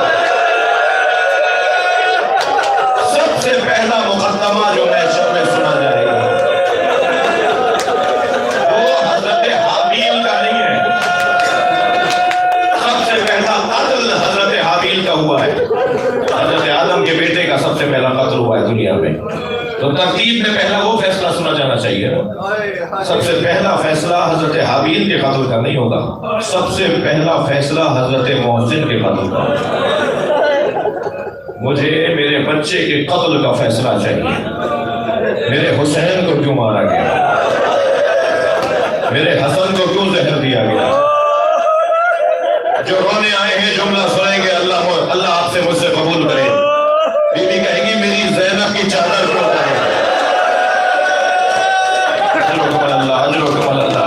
سب سے پہلا مقدمہ جو محشر میں سنا جائے گا وہ حضرت حابیل کا نہیں ہے، سب سے پہلا قتل حضرت حابیل کا ہوا ہے، حضرت آدم کے بیٹے کا سب سے پہلا قتل ہوا ہے دنیا میں۔ تو ترتیب میں پہلا وہ فیصلہ سنا جانا چاہیے نا، سب سے پہلا فیصلہ حضرت حابیل کے قتل کا نہیں ہوگا، سب سے پہلا فیصلہ حضرت محسن کے قتل کا ہوگا۔ مجھے میرے بچے کے قتل کا فیصلہ چاہیے، میرے حسین کو کیوں مارا گیا، میرے حسن کو کیوں زہر دیا گیا؟ جو رونے آئے ہیں جملہ سنیں گے اللہ آپ سے مجھ سے قبول کرے۔ بی بی کہے گی میری زینب کی چادر کیوں کرے؟ اجرکم اللہ، اجرکم اللہ۔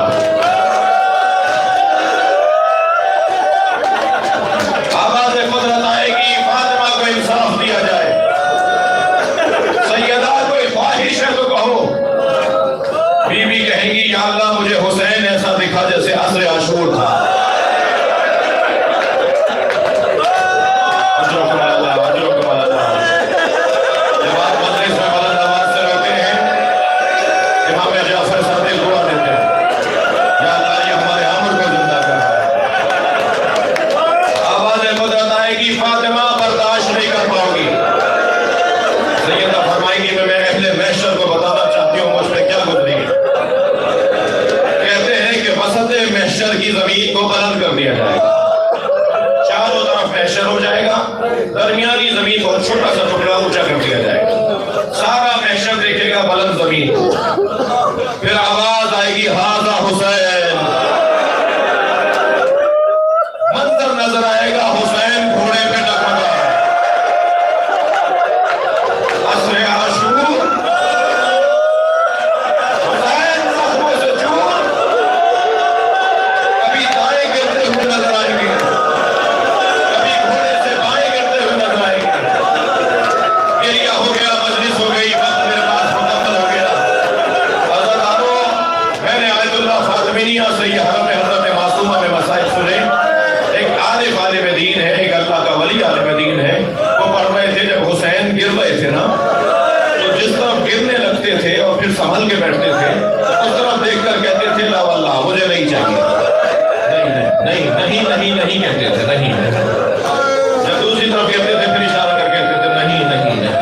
آواز قدرت آئے گی فاطمہ کو انصاف دیا جائے، سیدہ کوئی خواہش ہے تو کہو۔ بی بی کہیں گی یا اللہ مجھے حسین ایسا دکھا جیسے عصر عاشور تھا۔ کی زمین کو بلند کر دیا جائے گا، چاروں طرف محشر ہو جائے گا، درمیانی زمین کو چھوٹا سا ٹکڑا اونچا کر دیا جائے گا، سارا محشر دیکھے گا بلند زمین، پھر آواز آئے گی ہاذا حسین، منظر نظر آئے گا حسین گھوڑے پہ ڈگمگا، عصر عاشور، حسین زخموں سے چور، کبھی دائیں گرتے ہوئے نظر آئیں گے، کبھی گھوڑے سے بائیں گرتے ہوئے نظر آئیں گے۔ گریہ ہو گیا، مجلس ہو گئی، وقت میرے پاس مکمل ہو گیا۔ عزیزانو، میں نے آیت اللہ فاطمیہ سے یہ حرم حضرت معصومہ میں مسائل سنے، ایک عالم دین نہیں کہتے تھے، نہیں جب دوسری طرف کہتے تھے پھر اشارہ کر کہتے تھے نہیں نہیں نہیں۔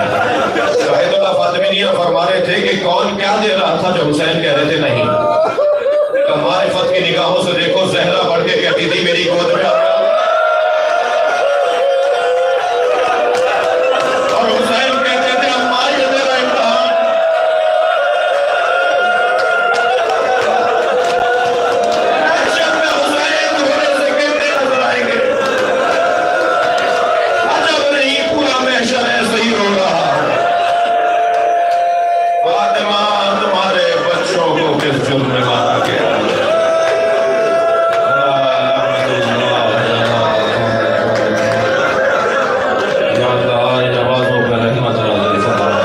شاہد اللہ فاطمی فرما رہے تھے کہ کون کیا دے رہا تھا جو حسین کہہ رہے تھے نہیں۔ معرفت کی نگاہوں سے دیکھو، زہرا بڑھ کے کہتی تھی میری گود میں